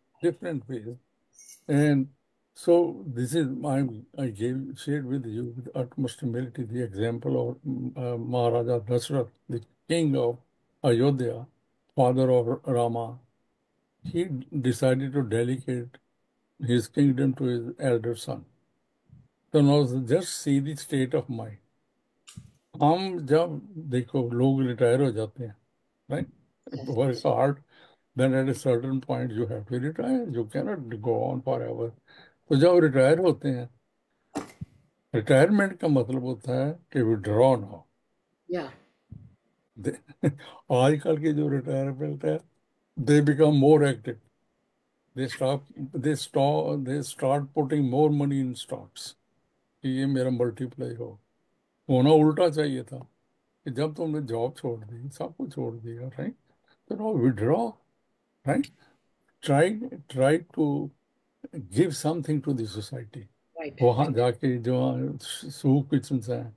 Speaker 2: And so this is I shared with you with utmost humility the example of Maharaja Dasrath, the king of Ayodhya, father of Rama. He decided to delegate his kingdom to his elder son. So now just see the state of mind. हम जब देखो लोग retire हो जाते हैं, right, work hard, then at a certain point you have to retire. You cannot go on forever. तो जब retire होते हैं, रिटायरमेंट का मतलब होता है कि विड्रॉ ना हो।
Speaker 1: Yeah,
Speaker 2: आजकल के जो रिटायरमेंट है, they become more active, they start putting more money in stocks कि ये मेरा मल्टीप्लाई हो। होना उल्टा चाहिए था कि जब तुमने जॉब छोड़ दी, सब कुछ छोड़ दिया, राइट, तो no withdraw, right, try try to give something to the society.
Speaker 1: right.
Speaker 2: वहाँ जाके जो सूख किचन हैं,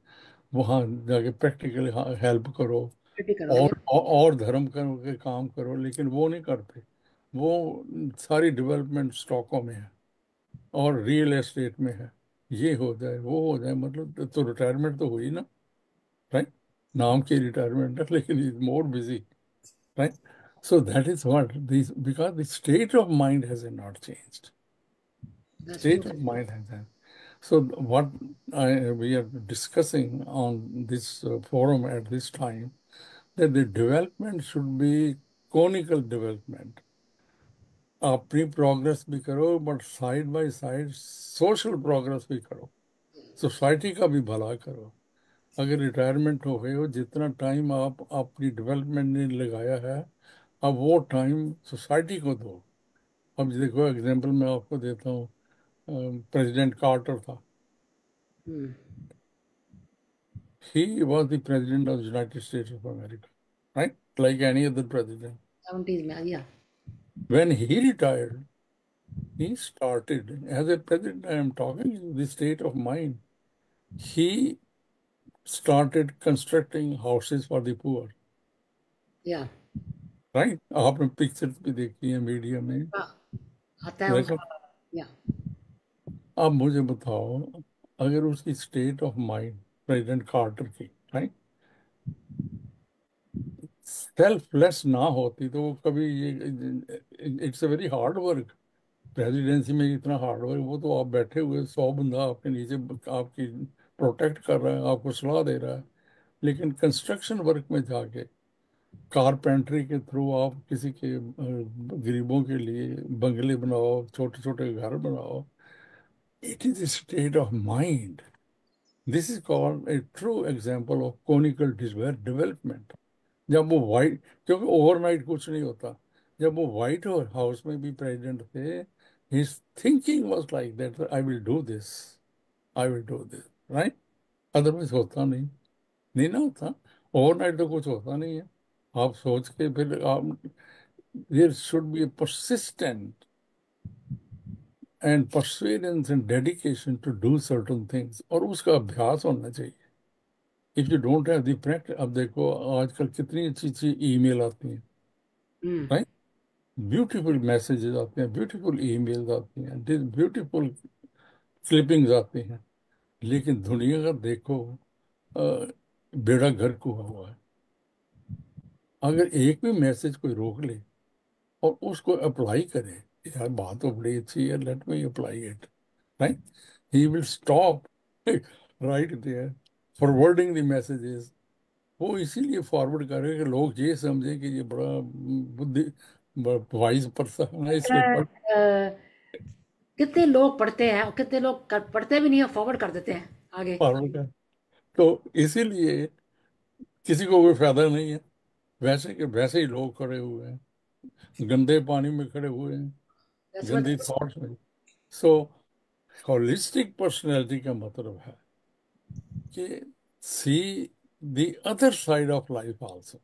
Speaker 2: वहाँ जाके प्रैक्टिकली हेल्प करो
Speaker 1: Pretty करो yeah.
Speaker 2: और धर्म के काम करो, लेकिन वो नहीं करते। वो सारी डेवलपमेंट स्टॉकों में है और रियल एस्टेट में है। ये हो जाए वो हो जाए, मतलब तो रिटायरमेंट तो हुई ना, राइट? नाम की रिटायरमेंट है लेकिन is more busy, right? So that is what this, because the state of mind has not changed.
Speaker 1: That's
Speaker 2: State
Speaker 1: true.
Speaker 2: of mind has not. So what we are discussing on this forum at this time, that the development should be conical development. अपनी progress भी करो but side by side social progress भी करो, society का भी भला करो। अगर रिटायरमेंट हो गए हो, जितना टाइम आप अपनी डेवलपमेंट में लगाया है, अब वो टाइम सोसाइटी को दो। अब देखो, एग्जांपल मैं आपको देता हूँ। प्रेसिडेंट कार्टर था।
Speaker 1: हम्म।
Speaker 2: ही was the president of the United States of America, right? Like any other president.
Speaker 1: 70s में या।
Speaker 2: When he retired, he started, as a president, I am talking in the state of mind. He started constructing houses for the poor,
Speaker 1: या।
Speaker 2: right? आपने pictures भी देखी है media में।
Speaker 1: आता है
Speaker 2: देखो,
Speaker 1: उसका। या।
Speaker 2: आप मुझे बताओ, अगर उसकी state of mind president Carter की, राइट, सेल्फलेस ना होती तो वो कभी ये, it's a very hard work. Presidency में इतना हार्ड वर्क, वो तो आप बैठे हुए 100 बंदा आपके नीचे आपकी प्रोटेक्ट कर रहा है, आपको सलाह दे रहा है। लेकिन कंस्ट्रक्शन वर्क में जाके कारपेंट्री के थ्रू आप किसी के गरीबों के लिए बंगले बनाओ, छोटे छोटे घर बनाओ। It is state of mind. This is called a true example of conical development. जब वो वाइट, क्योंकि ओवरनाइट कुछ नहीं होता। जब वो व्हाइट हाउस में भी प्रेसिडेंट थे, his thinking was like that, I will do this, I will do this, right. Otherwise होता नहीं, नहीं ना होता। ओवरनाइट तो कुछ होता नहीं है। आप सोच के फिर आप, there should be persistent and perseverance and dedication to do certain things, और उसका अभ्यास होना चाहिए। If you don't have the practice, अब देखो आजकल कितनी अच्छी अच्छी ईमेल आती हैं,
Speaker 1: हम्म।
Speaker 2: राइट। ब्यूटीफुल मैसेजेस आते हैं, ब्यूटीफुल ईमेल्स आती हैं, ब्यूटीफुल क्लिपिंग्स आती हैं। लेकिन दुनिया का देखो, बेड़ा गर्क हुआ हुआ है। अगर एक भी मैसेज कोई रोक ले और उसको अप्लाई करे, यार बात तो बड़ी अच्छी है, let me apply it, right, he will stop right there forwarding the messages. वो इसीलिए फॉरवर्ड करे कि लोग ये समझें कि ये बड़ा बुद्धि, वाइज पर्सन है, इसलिए पढ़
Speaker 1: कितने लोग पढ़ते हैं और कितने लोग पढ़ते भी नहीं है, फॉरवर्ड कर देते हैं आगे।
Speaker 2: फॉरवर्ड कर। तो इसीलिए किसी को कोई फायदा नहीं है। वैसे के वैसे ही लोग खड़े हुए हैं, गंदे पानी में खड़े हुए हैं,
Speaker 1: वैसे
Speaker 2: गंदी
Speaker 1: बता।
Speaker 2: थॉट्स में। सो होलिस्टिक पर्सनैलिटी का मतलब है कि see the other side of life also.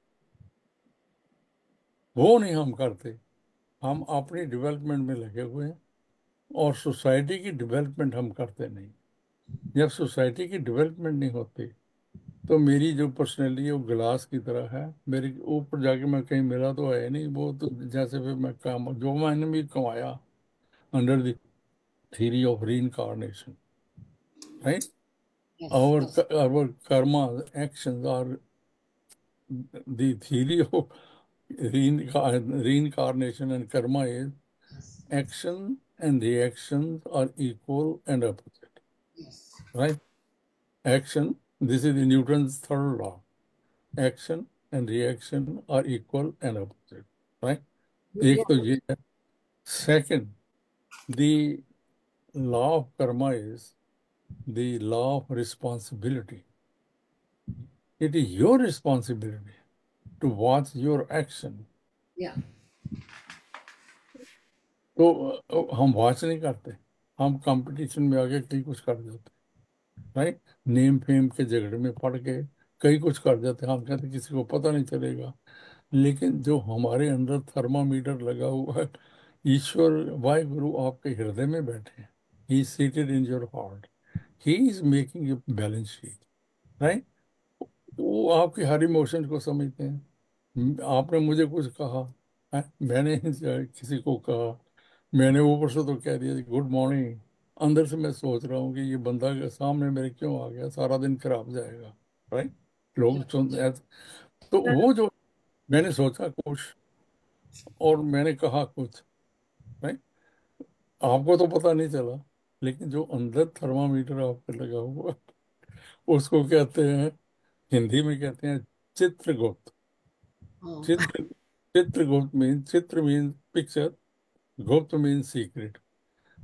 Speaker 2: वो नहीं हम करते। हम अपनी डेवलपमेंट में लगे हुए हैं और सोसाइटी की डेवलपमेंट हम करते नहीं। जब सोसाइटी की डेवलपमेंट नहीं होती, तो मेरी जो पर्सनैलिटी है वो गिलास की तरह है। मेरे ऊपर जाके मैं कहीं मिला तो है नहीं, वो तो जैसे फिर मैं काम जो मैंने भी कमाया under the theory of reincarnation, right?
Speaker 1: Yes.
Speaker 2: Our karma actions are the theory of reincarnation, and karma is action and reactions are equal and opposite,
Speaker 1: yes.
Speaker 2: right? Action, this is the Newton's third law. Action and reaction are equal and opposite, right? एक तो ये है। Second, the law of karma is the law of responsibility. It is your responsibility to watch your action.
Speaker 1: या।
Speaker 2: तो हम watch नहीं करते, हम कंपटीशन में आके कई कुछ कर देते, राइट। नेम फेम के झगड़े में पड़ के कई कुछ कर देते, हम कहते किसी को पता नहीं चलेगा। लेकिन जो हमारे अंदर थर्मामीटर लगा हुआ है, ईश्वर वाहे गुरु आपके हृदय में बैठे हैं। He is seated in your heart, he is making a balance sheet, right. वो आपके हर इमोशन को समझते हैं। आपने मुझे कुछ कहा है, मैंने किसी को कहा, मैंने ऊपर से तो कह दिया गुड मॉर्निंग, अंदर से मैं सोच रहा हूँ कि ये बंदा के सामने मेरे क्यों आ गया, सारा दिन खराब जाएगा, राइट। लोग तो वो जो मैंने सोचा कुछ और मैंने कहा कुछ, राइट, आपको तो पता नहीं चला। लेकिन जो अंदर थर्मामीटर आपके लगा हुआ, उसको कहते हैं, हिंदी में कहते हैं चित्रगुप्त। चित्र, चित्रगुप्त मीन, चित्र mean picture, Gupta means secret.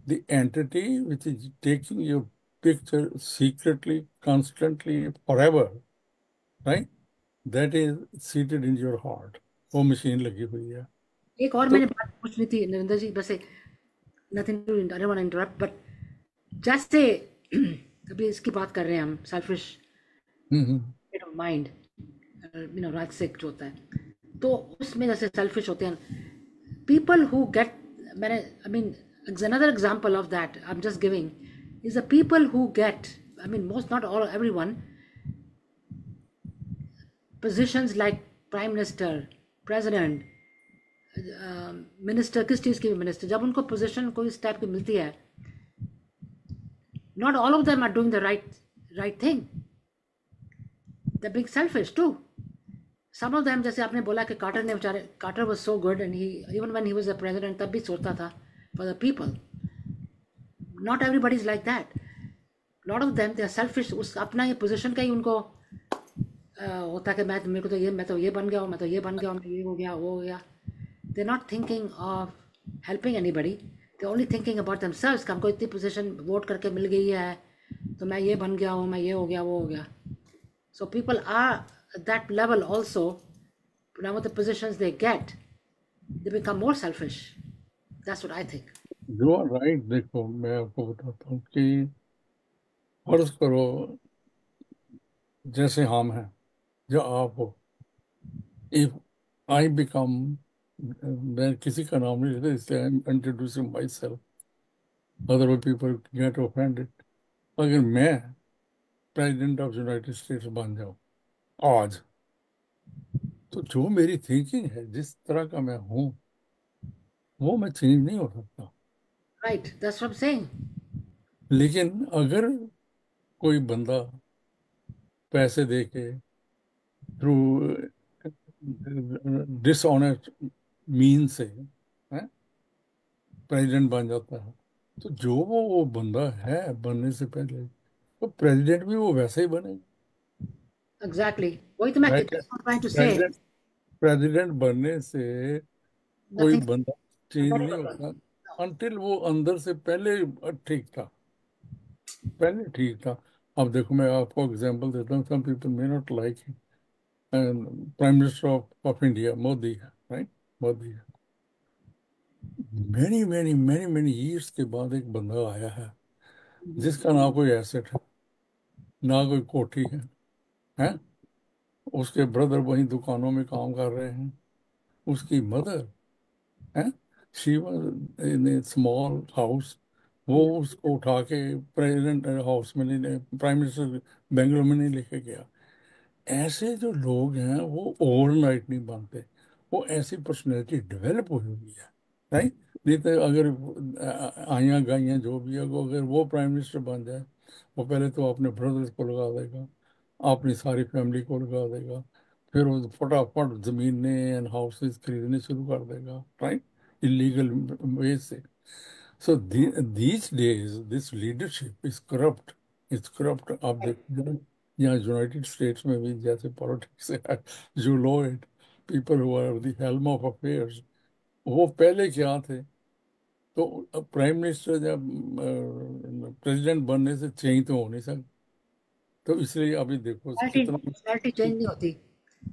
Speaker 2: The entity which is taking your picture secretly, constantly, forever, right? That is seated in your heart. वो मशीन लगी हुई है.
Speaker 1: एक और
Speaker 2: तो
Speaker 1: मैंने बात पूछनी थी नरेंद्र जी, वैसे नथिंग टू इंटरप्ट, बट जैसे अभी इसकी बात कर रहे हैं हम, सेल्फिश स्टेट ऑफ माइंड, राजसिक जो होता है, तो उसमें जैसे सेल्फिश होते हैं पीपल हु गेट, मैंने I mean another example of that I'm just giving is the people who get, I mean most, not all, everyone, positions like prime minister, president, minister, किस चीज़ की भी मिनिस्टर, जब उनको position कोई इस type की मिलती है, not all of them are doing the right thing, they're being selfish too. Some of them, जैसे आपने बोला कि कार्टर ने, बेचारे quarter was so good and he even when he was the president तब भी सोचता था for the people. Not everybody is like that. Lot of them they are selfish. उस अपना ये पोजीशन का ही उनको होता है कि मेरे को तो ये, मैं तो ये बन गया हूँ, मैं तो ये बन गया हूँ, मैं ये हो गया, वो हो गया. They're not thinking of helping anybody. They're only thinking about themselves. कि हमको इतनी पोजीशन वोट करके मिल गई है, तो मैं ये बन गया हूँ, मैं ये हो गया, वो हो गया. So people are at that level also. Now with the positions they get, they become more selfish. That's what I think.
Speaker 2: You are right. देखो मैं आपको बताता हूँ कि फर्ज करो जैसे हम हैं, जो आप हो. इफ आई बिकम, मैं किसी का नाम नहीं लेता इसलिए I am introducing my self, otherwise people get offended. अगर मैं प्रेसिडेंट ऑफ यूनाइटेड स्टेट्स बन जाऊँ आज, तो जो मेरी थिंकिंग है, जिस तरह का मैं हूँ, वो मैं चेंज नहीं हो सकता.
Speaker 1: Right. That's what I'm saying.
Speaker 2: लेकिन अगर कोई बंदा पैसे दे के, थ्रू डिसऑनेस्ट मीन से प्रेसिडेंट बन जाता है, तो जो वो बंदा है बनने से पहले, तो प्रेसिडेंट भी वो वैसे ही बनेगा.
Speaker 1: Exactly. वही तो मैं
Speaker 2: right.
Speaker 1: trying to say.
Speaker 2: President president बनने से कोई
Speaker 1: Nothing.
Speaker 2: बंदा चेंज नहीं होता अनटिल वो अंदर से पहले ठीक था, पहले ठीक था. अब देखो मैं आपको एग्जांपल देता हूँ. Some people may not like prime minister of India Modi है, राइट. मोदी है. Many many many many years के बाद एक बंदा आया है जिसका ना कोई एसेट है, ना कोई कोठी है. उसके ब्रदर वहीं दुकानों में काम कर रहे हैं. उसकी मदर है, she was in A small house. वो उसको उठा के प्रेसिडेंट हाउस में नहीं, प्राइम मिनिस्टर बेंगलोर में नहीं लेके गया. ऐसे जो लोग हैं वो ओवरनाइट नहीं बनते. वो ऐसी पर्सनैलिटी डेवलप हुई हुई है, राइट. नहीं तो अगर आइयाँ गाइयाँ जो भी है, वो अगर वो प्राइम मिनिस्टर बन जाए, वो पहले तो अपने ब्रदर्स को लगा देगा, अपनी सारी फैमिली को लगा देगा, फिर वो फटाफट जमीनें एंड हाउसेस खरीदने शुरू कर देगा, राइट, इलीगल वे से. So these days this leadership is corrupt. It's corrupt. आप देखो यहाँ यूनाइटेड स्टेट्स में भी जैसे पॉलिटिक्स है, you know it, people who are the helm of affairs, वो पहले क्या थे. तो प्राइम मिनिस्टर जब प्रेसिडेंट बनने से चेंज तो हो नहीं सकता. तो इसलिए अभी देखो कितना.
Speaker 1: Personality change नहीं होती.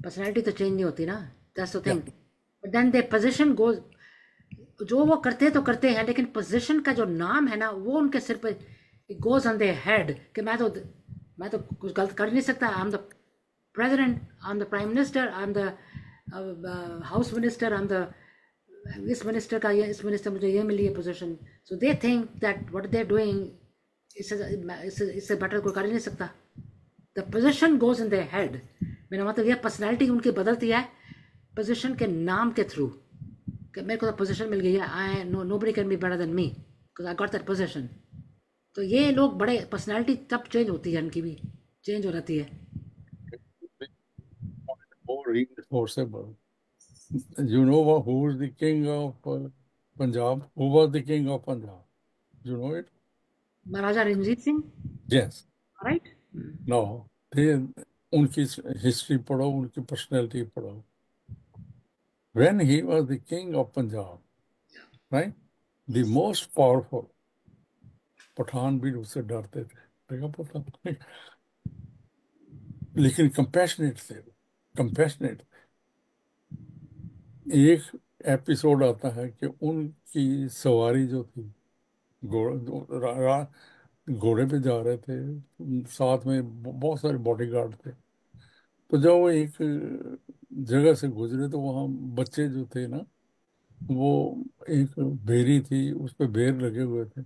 Speaker 1: Personality तो change नहीं होती ना. That's the
Speaker 2: या
Speaker 1: thing. But then their position goes. जो वो करते हैं, लेकिन पोजीशन का जो नाम है ना, वो उनके सिर पे it goes on their head कि मैं तो कुछ गलत कर नहीं सकता. I'm the president, I'm the prime minister, I'm the house minister, I'm the इस मिनिस्टर का ये, इस मिनिस्टर मुझे ये मिली है position. So they think that what they are doing, इससे बेटर कोई कर ही नहीं सकता. The position goes in their head. मेरा मतलब ये पर्सनैलिटी उनकी बदलती है पोजीशन के नाम के थ्रू, कि मेरे को तो पोजीशन मिल गई है, I nobody can be better than me because I got that position. तो ये लोग बड़े, पर्सनैलिटी तब चेंज होती है, उनकी भी चेंज हो जाती है.
Speaker 2: more reinforceable. You know who is the king of Punjab? Who was the king of Punjab? You know it?
Speaker 1: Maharaja Ranjit Singh.
Speaker 2: Yes.
Speaker 1: Right.
Speaker 2: No. they उनकी हिस्ट्री पढ़ो, उनकी पर्सनैलिटी पढ़ो. When he was the king of Punjab, right? The most powerful, Pathan भी उससे डरते थे. पड़ेगा पता। लेकिन कंपैशनेट थे, कंपैशनेट। एक एपिसोड आता है कि उनकी सवारी जो थी, घोड़े पे जा रहे थे, साथ में बहुत सारे बॉडीगार्ड थे। तो जब वो एक जगह से गुजरे तो वहाँ बच्चे जो थे ना, वो एक बेरी थी, उस पे बेर लगे हुए थे।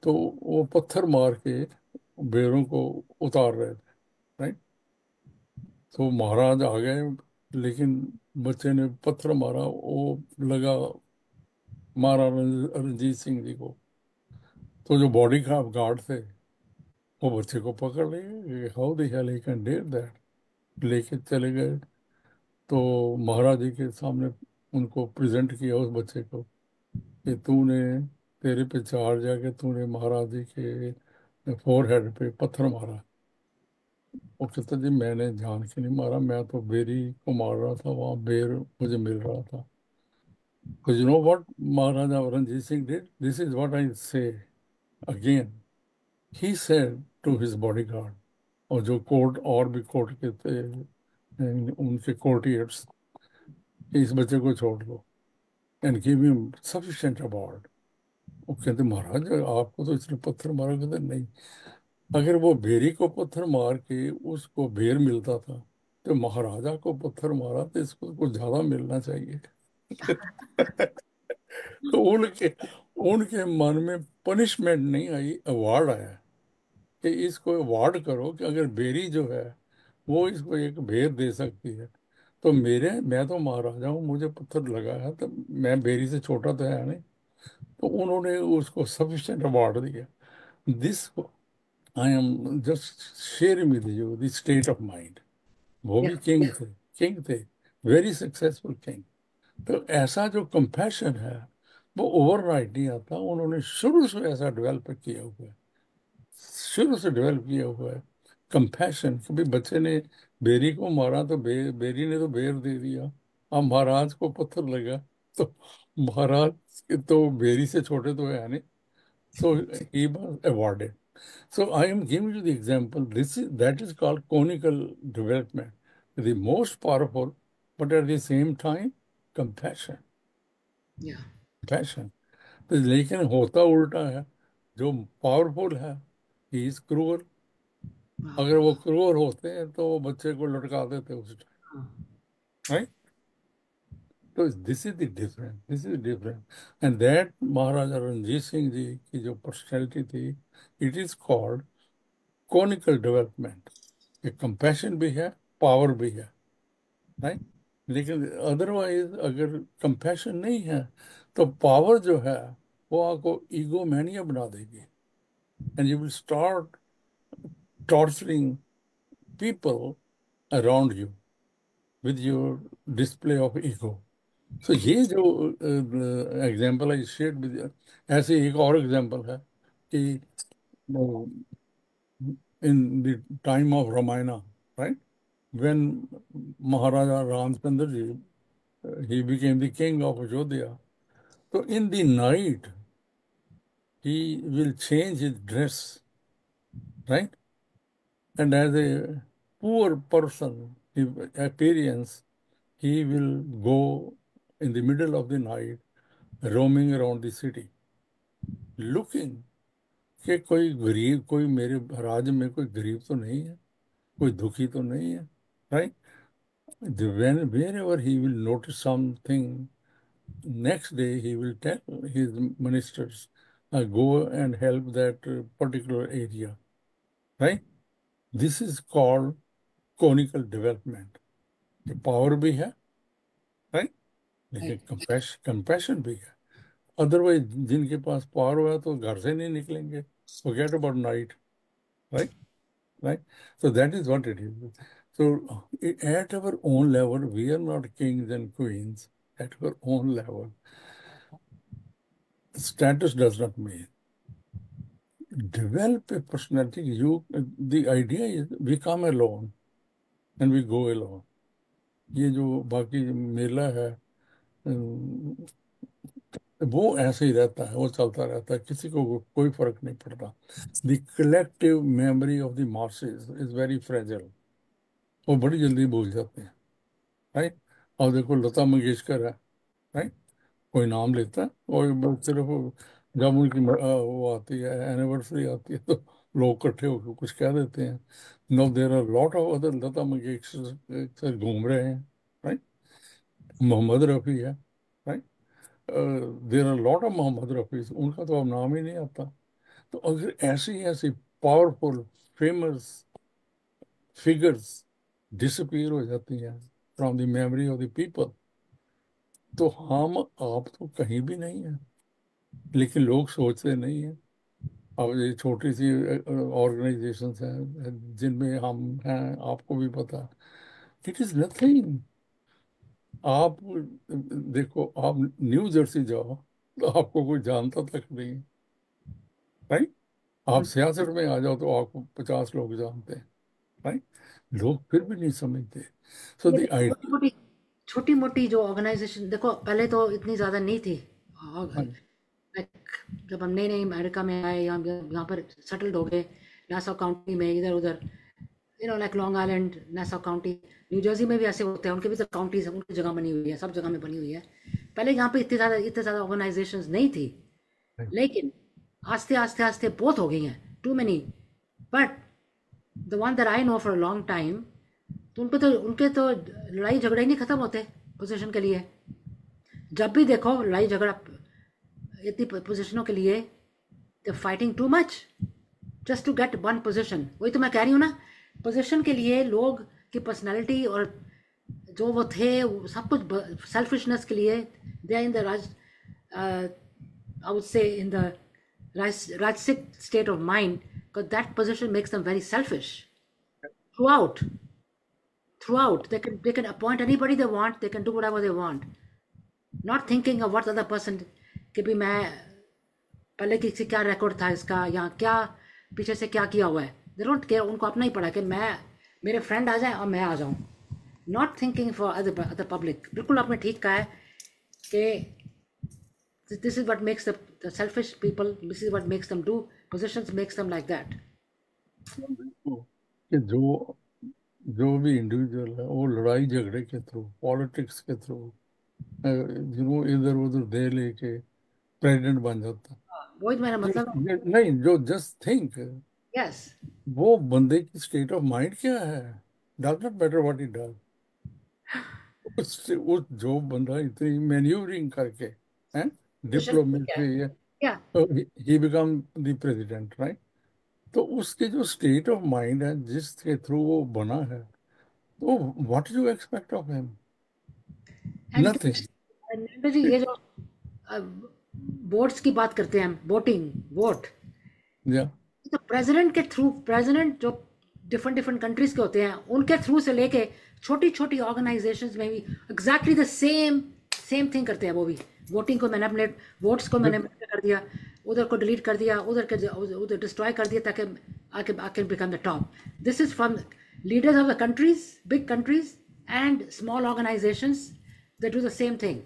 Speaker 2: तो वो पत्थर मार के बेरों को उतार रहे थे, राइट। तो महाराज आ गए, लेकिन बच्चे ने पत्थर मारा, वो लगा महाराणा रणजीत सिंह जी को। तो जो बॉडी का गार्ड थे, वो बच्चे को पकड़ लिए, how the hell he can dare that, लेके चले गए। तो महाराज जी के सामने उनको प्रेजेंट किया उस बच्चे को कि तूने, तेरे पे चार्ज है कि तूने महाराज जी के फोरहेड पे पत्थर मारा। वो कहता जी मैंने जान के नहीं मारा, मैं तो बेरी को मार रहा था, वहाँ बेर मुझे मिल रहा था। तो you know what Maharaja Ranjit Singh did, this is what I say again. He said to his bodyguard, और जो कोर्ट और भी कोर्ट के थे, उनके कोर्टियर्स, इस बच्चे को छोड़ दो and give him sufficient award. वो कहते महाराज आपको तो इसने पत्थर मारा। कहते नहीं, अगर वो भेरी को पत्थर मार के उसको बेर मिलता था, तो महाराजा को पत्थर मारा तो इसको कुछ ज्यादा मिलना चाहिए। तो उनके उनके मन में पनिशमेंट नहीं आई, अवार्ड आया कि इसको अवार्ड करो कि अगर बेरी जो है वो इसको एक बेर दे सकती है, तो मैं तो महाराजा हूँ, मुझे पत्थर लगा है, तो मैं बेरी से छोटा तो है नहीं। तो उन्होंने उसको सफिशिएंट अवार्ड दिया। This I am just sharing with you the state of mind. वो भी
Speaker 1: Yeah.
Speaker 2: किंग थे, किंग थे, वेरी सक्सेसफुल किंग। तो ऐसा जो कंपैशन है वो ओवरनाइट नहीं आता, उन्होंने शुरू से ऐसा डेवलप किया हुआ है, शुरू से डेवलप किया हुआ है कंपैशन। कभी बच्चे ने बेरी को मारा तो बेरी ने तो बेर दे दिया, अब महाराज को पत्थर लगा तो महाराज तो बेरी से छोटे तो है नहीं, so he was awarded. So I am giving you the example. That is called conical development, the most powerful, but at the same time compassion,
Speaker 1: Yeah.
Speaker 2: compassion. तो लेकिन होता उल्टा है, जो पावरफुल है ही इज क्रूअल।
Speaker 1: Wow.
Speaker 2: अगर वो cruel होते हैं तो वो बच्चे को लटका देते उस
Speaker 1: हाँ,
Speaker 2: टाइम, राइट। तो this is the difference, this is difference. And that Maharaja Ranjit Singh ji की जो पर्सनैलिटी थी, it is called conical development. कि कंपैशन भी है, पावर भी है, राइट। लेकिन अदरवाइज अगर कंपैशन नहीं है तो पावर जो है वो आपको ईगो मैनिया बना देगी, and you will start torturing people around you with your display of ego. So ये जो एग्जाम्पल आई शेयर विद, ऐसे एक और एग्जाम्पल है कि in the time of Ramayana, right, when Maharaja Ramchandra ji, he became the king of Ayodhya. So in the night, he will change his dress, right? And as a poor person, his appearance, he will go in the middle of the night, roaming around the city, looking कि कोई गरीब, कोई मेरे राज्य में कोई गरीब तो नहीं है, कोई दुखी तो नहीं है, right? Wherever he will notice something, next day he will tell his ministers, go and help that particular area, right? This is called conical development. कि पावर भी है, राइट, लेकिन
Speaker 1: right.
Speaker 2: कंपैशन भी है। अदरवाइज जिनके पास पावर है तो घर से नहीं निकलेंगे, forget about night, right, right. So that is what it is. So at our own level we are not kings and queens. At our own level, status does not mean. Develop a personality. The idea is we come alone and we go alone. ये जो बाकी मेला है, वो ऐसे ही रहता है, वो चलता रहता है, किसी को कोई फर्क नहीं पड़ता। The collective memory of the masses is very fragile. वो बड़ी जल्दी भूल जाते हैं, राइट। और देखो लता मंगेशकर है, राइट। कोई नाम लेता है और बस सिर्फ जब उनकी वो आती है, एनिवर्सरी आती है, तो लोग इकट्ठे होकर कुछ कह देते हैं। No, there are lot of other Lata Mangeshkar घूम रहे हैं, राइट। मोहम्मद रफ़ी है, right. There are lot of Mohammed Rafi, उनका तो अब नाम ही नहीं आता। तो अगर ऐसी ऐसी पावरफुल फेमस फिगर्स डिसअपीयर हो जाती हैं from the memory of the people, तो हम आप तो कहीं भी नहीं है। लेकिन लोग सोचते नहीं है। अब ये छोटी सी ऑर्गेनाइजेशंस हैं जिनमें हम हैं, आपको भी पता है, इट इज नथिंग। आप देखो, आप न्यू जर्सी जाओ तो आपको कोई जानता तक नहीं, राइट। आप सियासत में आ जाओ तो आपको 50 लोग जानते हैं, राइट। लोग फिर भी नहीं समझते। सो
Speaker 1: ये
Speaker 2: द
Speaker 1: देखो छोटी मोटी जो ऑर्गेनाइजेशन देखो, पहले तो इतनी ज़्यादा नहीं थी। लाइक जब हम नए नए अमेरिका में आए, यहाँ पर सेटल्ड हो गए, नासा काउंटी में, इधर उधर, like long island, NASA county, new Jersey में भी ऐसे होते हैं, उनके भी तो काउंटीज, उनकी जगह बनी हुई है, सब जगह में बनी हुई है। पहले यहाँ पे इतने ज़्यादा ऑर्गेनाइजेशन नहीं थी, लेकिन आस्ते आस्ते आस्ते बहुत हो गई हैं, too many. But the one that I know for a long time, तो उनके तो लड़ाई झगड़े ही नहीं खत्म होते पोजीशन के लिए। जब भी देखो लड़ाई झगड़ा इतनी पोजीशनों के लिए, they fighting too much just to get one position. वही तो मैं कह रही हूँ ना, पोजीशन के लिए लोग की पर्सनैलिटी और जो वो थे, वो सब कुछ सेल्फिशनेस के लिए, दे in the I would say in the rajasic state of mind, because that position makes them very selfish throughout. They can appoint anybody they want, they can do whatever they want, not thinking of what the other person, कि भी मैं पहले किसी क्या record था इसका, या क्या पीछे से क्या किया हुआ है। दे डोंट केयर, उनको अपना ही पड़ा कि मैं, मेरे फ्रेंड आ जाए और मैं आ जाऊँ, not thinking for other public. बिल्कुल आपने ठीक कहा है कि this is what makes the selfish people, this is what makes them do positions, makes them like that.
Speaker 2: कि जो जो भी इंडिविजुअल है वो लड़ाई झगड़े के थ्रू, पॉलिटिक्स के थ्रू, इधर उधर दे लेके प्रेसिडेंट बन जाता है।
Speaker 1: वही मेरा मतलब है।
Speaker 2: नहीं, जो जस्ट थिंक,
Speaker 1: यस,
Speaker 2: वो बंदे की स्टेट ऑफ माइंड क्या है, does not matter what he does. उस जो बंदा इतनी मैन्यूवरिंग करके, हैं,
Speaker 1: पोजीशन क्या है,
Speaker 2: डिप्लोमेसी,
Speaker 1: क्या
Speaker 2: he become the president, right. तो उसके जो स्टेट ऑफ माइंड है जिसके थ्रू वो बना है, तो what you expect of him?
Speaker 1: And
Speaker 2: nothing.
Speaker 1: जी, ये जो वोट्स की बात करते हैं हम, वोटिंग, वोट,
Speaker 2: या
Speaker 1: तो प्रेसिडेंट के थ्रू, प्रेसिडेंट जो डिफरेंट डिफरेंट कंट्रीज के होते हैं, उनके थ्रू से लेके छोटी छोटी ऑर्गेनाइजेशंस में भी exactly the same same thing करते हैं। वो भी वोटिंग को मैनिपुलेट, वोट्स को मैनिपुलेट कर दिया, उधर को डिलीट कर दिया, उधर डिस्ट्रॉय कर दिया, ताकि आके आके become the top. This is from leaders of the countries, big countries and small organisations, they do the same thing.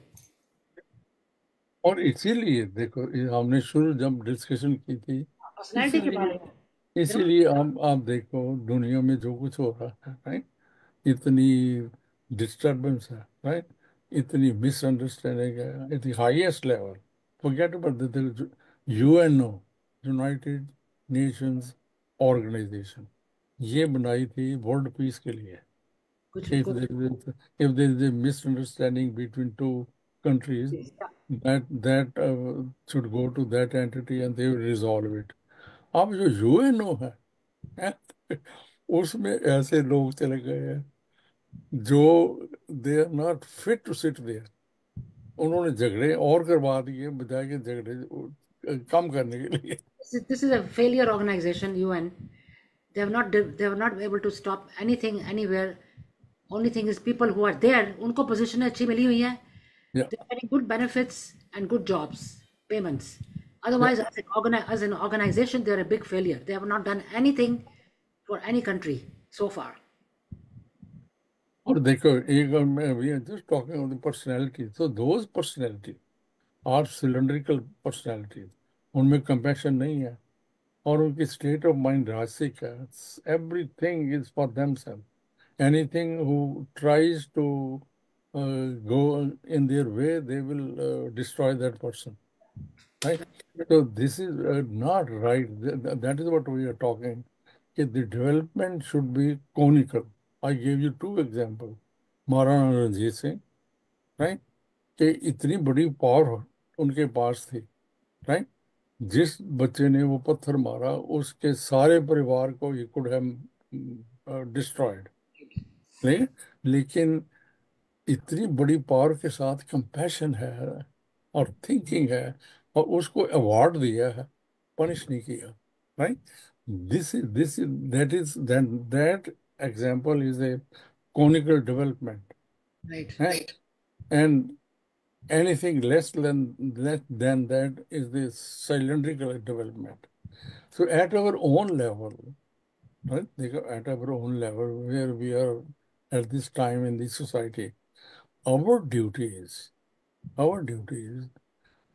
Speaker 2: और इसीलिए देखो, हमने शुरू जब डिस्कशन की थी,
Speaker 1: पर्सनैलिटी के
Speaker 2: इसीलिए
Speaker 1: बारे में।
Speaker 2: इसीलिए आप देखो दुनिया में जो कुछ हो रहा है, राइट। इतनी डिस्टरबेंस है, राइट। इतनी मिसअंडरस्टैंडिंग है at the highest level. Forget about the UNO, United Nations Organisation, ये बनाई थी वर्ल्ड पीस के लिए।
Speaker 1: कुछ
Speaker 2: If
Speaker 1: कुछ
Speaker 2: there is a misunderstanding between two countries, that should go to that entity and they will resolve it. अब जो UNO है, हैं, उसमें ऐसे लोग चले गए हैं जो they are not fit to sit there. उन्होंने झगड़े और करवा दिए बजाय के झगड़े कम करने के लिए।
Speaker 1: this is a failure organization, UN. They have not been able to stop anything anywhere. Only thing is people who are there, उनको position अच्छी मिली हुई है,
Speaker 2: Yeah,
Speaker 1: they're getting good benefits and good jobs, payments.
Speaker 2: yeah.
Speaker 1: Otherwise, as an organization, they're a big failure. They have not done anything for any country so far.
Speaker 2: और देखो, एक मैं, we are just talking of the personality, so those personality are cylindrical personalities, उनमें compassion नहीं है और उनकी state of mind रासिक है. Everything is for themself. Anything who tries to go in their way, they will destroy that person, right? So this is not right. That is what we are talking. That the development should be conical. I gave you two examples. Maharana Ranjit Singh, right? कि इतनी बड़ी power उनके पास थी, right? जिस बच्चे ने वो पत्थर मारा उसके सारे परिवार को he could have destroyed. लेकिन इतनी बड़ी पावर के साथ कंपैशन है और थिंकिंग है और उसको अवार्ड दिया है, पनिश नहीं किया, right? This is that example is a conical development,
Speaker 1: Right.
Speaker 2: right? And anything less than that is the cylindrical development. So at our own level, right? At our own level, where we are at this time in the society, our duty is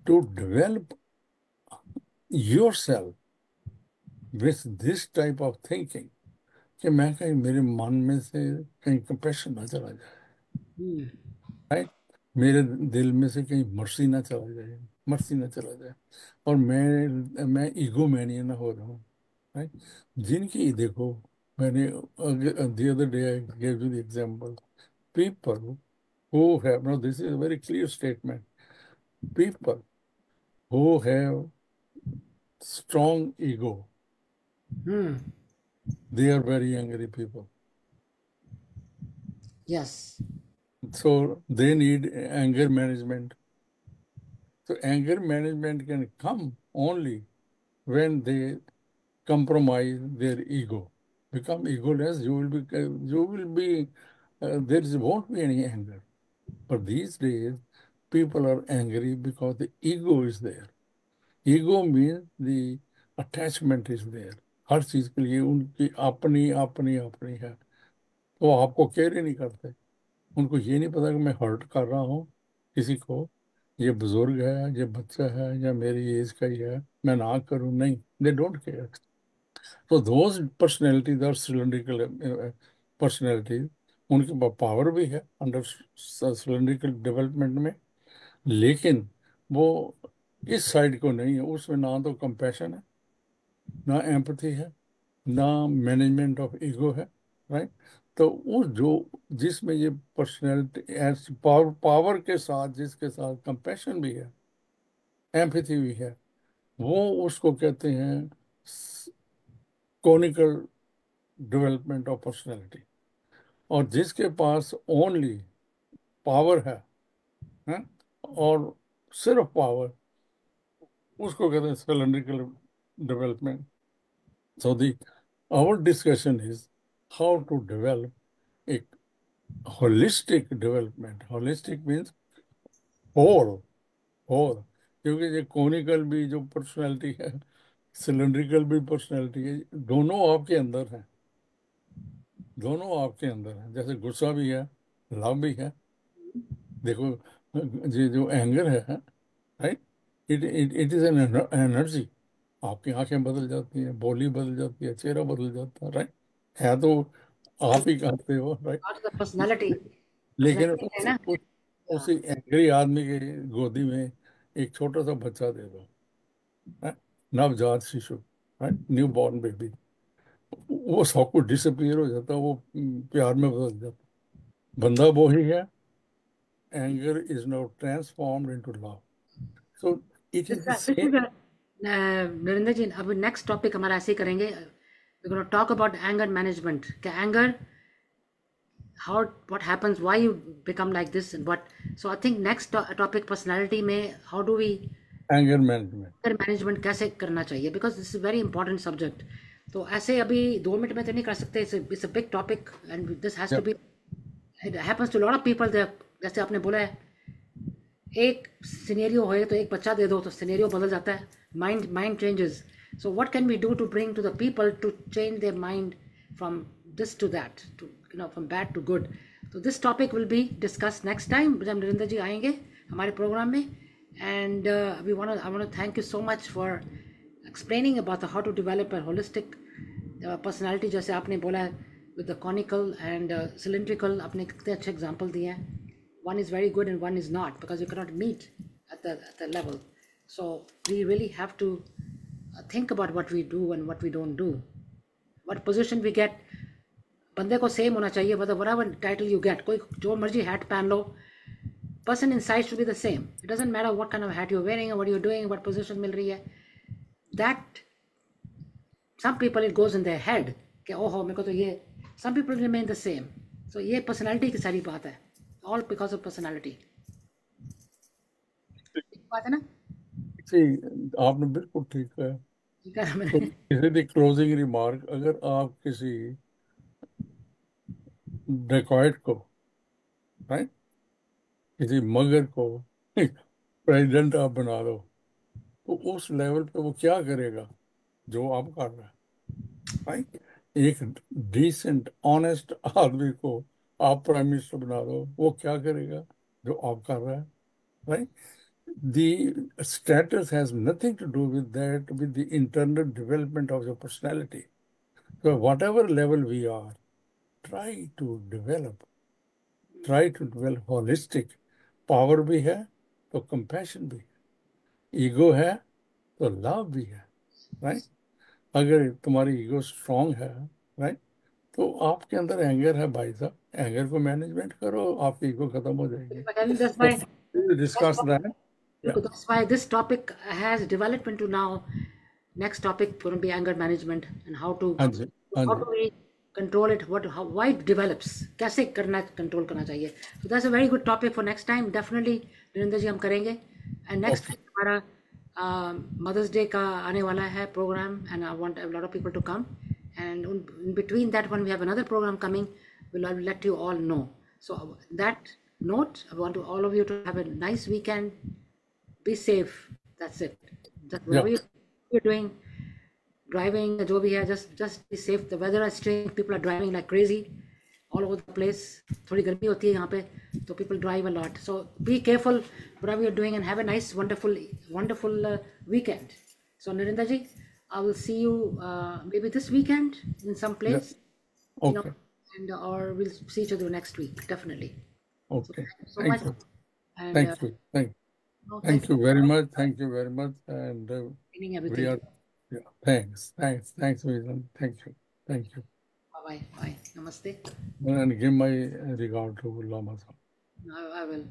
Speaker 2: to develop yourself with this type of thinking कि मैं कहीं मेरे मन में से कहीं compassion ना चला जाए,
Speaker 1: Hmm.
Speaker 2: राइट? मेरे दिल में से कहीं मर्सी ना चला जाए और मैं ईगो मैनिया ना हो रहा हूँ, राइट? जिनकी देखो, मैंने the other day I gave you the example, people who have, now this is a very clear statement, people who have strong ego,
Speaker 1: Hmm.
Speaker 2: they are very angry people.
Speaker 1: Yes.
Speaker 2: So they need anger management. So anger management can come only when they compromise their ego. Become egoless, there won't be any anger. But these days, people are angry because the ego is there. Ego means the attachment is there. हर चीज के लिए उनकी अपनी अपनी अपनी है, वो आपको केयर ही नहीं करते. उनको ये नहीं पता कि मैं हर्ट कर रहा हूँ किसी को, ये बुजुर्ग है, ये बच्चा है या मेरी एज का ही है, मैं ना करूँ, नहीं, दे डोंट केयर. तो those personalities are cylindrical personalities. उनके पावर भी है अंडर सिलेंड्रिकल डेवलपमेंट में, लेकिन वो इस साइड को नहीं है. उसमें ना तो कंपैशन है, ना एम्पथी है, ना मैनेजमेंट ऑफ ईगो है, राइट? तो वो जो जिसमें ये पर्सनैलिटी पावर के साथ, जिसके साथ कंपैशन भी है, एम्पैथी भी है, वो उसको कहते हैं कॉनिकल डेवलपमेंट ऑफ पर्सनैलिटी. और जिसके पास ओनली पावर है और सिर्फ पावर, उसको कहते हैं cylindrical development. So the our discussion is how to develop a holistic development. Holistic means whole. क्योंकि ये कॉनिकल भी जो पर्सनैलिटी है, सिलेंड्रिकल भी पर्सनैलिटी है, दोनों आपके अंदर हैं. दोनों आपके अंदर हैं. जैसे गुस्सा भी है, लव भी है. देखो, ये जो एंगर है, right, it is an energy. आपकी आंखें बदल जाती हैं, बोली बदल जाती है, चेहरा बदल जाता है, राइट? है तो आप ही कहते हो, right?
Speaker 1: Part of the personality.
Speaker 2: लेकिन
Speaker 1: Personality है ना?
Speaker 2: उसी एंग्री आदमी के गोदी में एक छोटा सा बच्चा दे दो, right? नवजात शिशु, राइट, न्यू बॉर्न बेबी, वो सब कुछ डिसअपियर हो जाता है, वो प्यार में बदल जाता है. बंदा वो ही है. Anger is now transformed into love. So it is the
Speaker 1: This is
Speaker 2: same.
Speaker 1: a Narendra ji, अब नेक्स्ट टॉपिक हमारा ऐसे ही करेंगे. We're going to talk about anger management. Anger, how, what happens, why you become like this, and what. So I think next topic personality में how do we
Speaker 2: anger management.
Speaker 1: anger management कैसे करना चाहिए, because this is a very important subject. तो ऐसे अभी 2 minute में तो नहीं कर सकते. It's a big topic and this has to be, it happens to a lot of people there. जैसे आपने बोला है, एक सिनेरियो है तो एक बच्चा दे दो तो सिनेरियो बदल जाता है. Mind changes. So what can we do to bring to the people to change their mind from this to that, to from bad to good. तो this topic will be discuss next time जब नरेंद्र जी आएंगे हमारे programme में. And I want to thank you so much for explaining about how to develop a holistic personality. जैसे आपने बोला with the conical and cylindrical, आपने कितने अच्छे example दिए हैं. One is very good and one is not, because you cannot meet at the level. So we really have to think about what we do and what we don't do, what position we get. बंदे को same होना चाहिए, मतलब whatever title you get, कोई जो मर्जी hat पहन लो, person inside should be the same. It doesn't matter what kind of hat you're wearing or what you're doing, what position मिल रही है. That some people it goes in their head कि ओहो मेरे को तो ये. Some people remain the same. So ये personality की सारी बात है. All because of personality. बात है ना?
Speaker 2: जी, आपने बिल्कुल ठीक है.
Speaker 1: ठीक है
Speaker 2: तो
Speaker 1: मैंने.
Speaker 2: किसी दी क्लोजिंग रिमार्क, अगर आप किसी डेकॉइट को, राइट, किसी मगर को प्रेसिडेंट आप बना दो, तो उस लेवल पे वो क्या करेगा जो आप कर रहे हैं, राइट? एक डिसेंट ऑनेस्ट आदमी को आप प्राइम मिनिस्टर बना दो, वो क्या करेगा जो आप कर रहे हैं, right? The status has nothing to do with that, with the internal development of your personality. So whatever level we are, try to develop holistic. Power भी है तो कंपैशन भी है, ईगो है तो लव भी है, राइट? अगर तुम्हारी ईगो स्ट्रांग है, राइट, तो आपके अंदर एंगर है भाई साहब, एंगर को मैनेजमेंट करो, आपकी ईगो खत्म हो जाएगी.
Speaker 1: That's why.
Speaker 2: Discuss that.
Speaker 1: Look, that's why this topic has developed into now. Next topic will be anger management and how to
Speaker 2: हाँ जी, हाँ
Speaker 1: how
Speaker 2: ji.
Speaker 1: do we control it, why it develops, कैसे करना control करना चाहिए. So that's a very good topic for next time. Definitely Narendra जी हम करेंगे. And next
Speaker 2: Okay.
Speaker 1: week हमारा Mother's Day का आने वाला है program, and I want a lot of people to come. And in between that one we have another program coming. I'll let you all know. So that note, I want all of you to have a nice weekend. Be safe. That's it. Just whatever
Speaker 2: Yeah.
Speaker 1: you're doing, driving, जो भी है, just be safe. The weather is strange. People are driving like crazy all over the place. थोड़ी गर्मी होती है यहाँ पे, तो people drive a lot. So be careful whatever you're doing and have a nice, wonderful weekend. So Narendra ji, I will see you maybe this weekend in some place, you know,
Speaker 2: Okay.
Speaker 1: and or we'll see each other next week, definitely. So
Speaker 2: Okay.
Speaker 1: thank you so
Speaker 2: Thank
Speaker 1: much.
Speaker 2: you.
Speaker 1: And
Speaker 2: Thank you.
Speaker 1: no,
Speaker 2: Thank you very much. Thank you very much. And
Speaker 1: meaning
Speaker 2: we
Speaker 1: everything.
Speaker 2: are, yeah, thanks, Vivian. Thank you.
Speaker 1: Bye. Namaste.
Speaker 2: And give my regard to Lama Sahib.
Speaker 1: I will.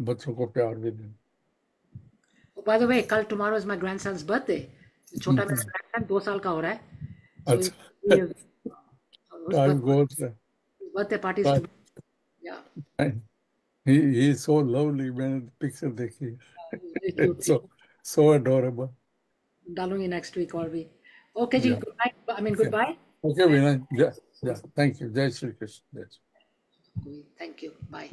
Speaker 2: बच्चों को प्यार भी दें.
Speaker 1: Oh, by the way, tomorrow is my grandson's birthday. छोटा मेरा grandson 2 साल का हो रहा है. So
Speaker 2: अच्छा,
Speaker 1: his
Speaker 2: time goes.
Speaker 1: birthday party is
Speaker 2: Time.
Speaker 1: tomorrow. Yeah.
Speaker 2: And he is so lovely. मैंने picture देखी.
Speaker 1: He's very cute.
Speaker 2: So adorable.
Speaker 1: डालूंगी next week और भी. Okay ji,
Speaker 2: Yeah.
Speaker 1: good night. I mean goodbye.
Speaker 2: Okay, Vinay. Yeah. Thank you. Jai Shri Krishna.
Speaker 1: Thank you. Bye.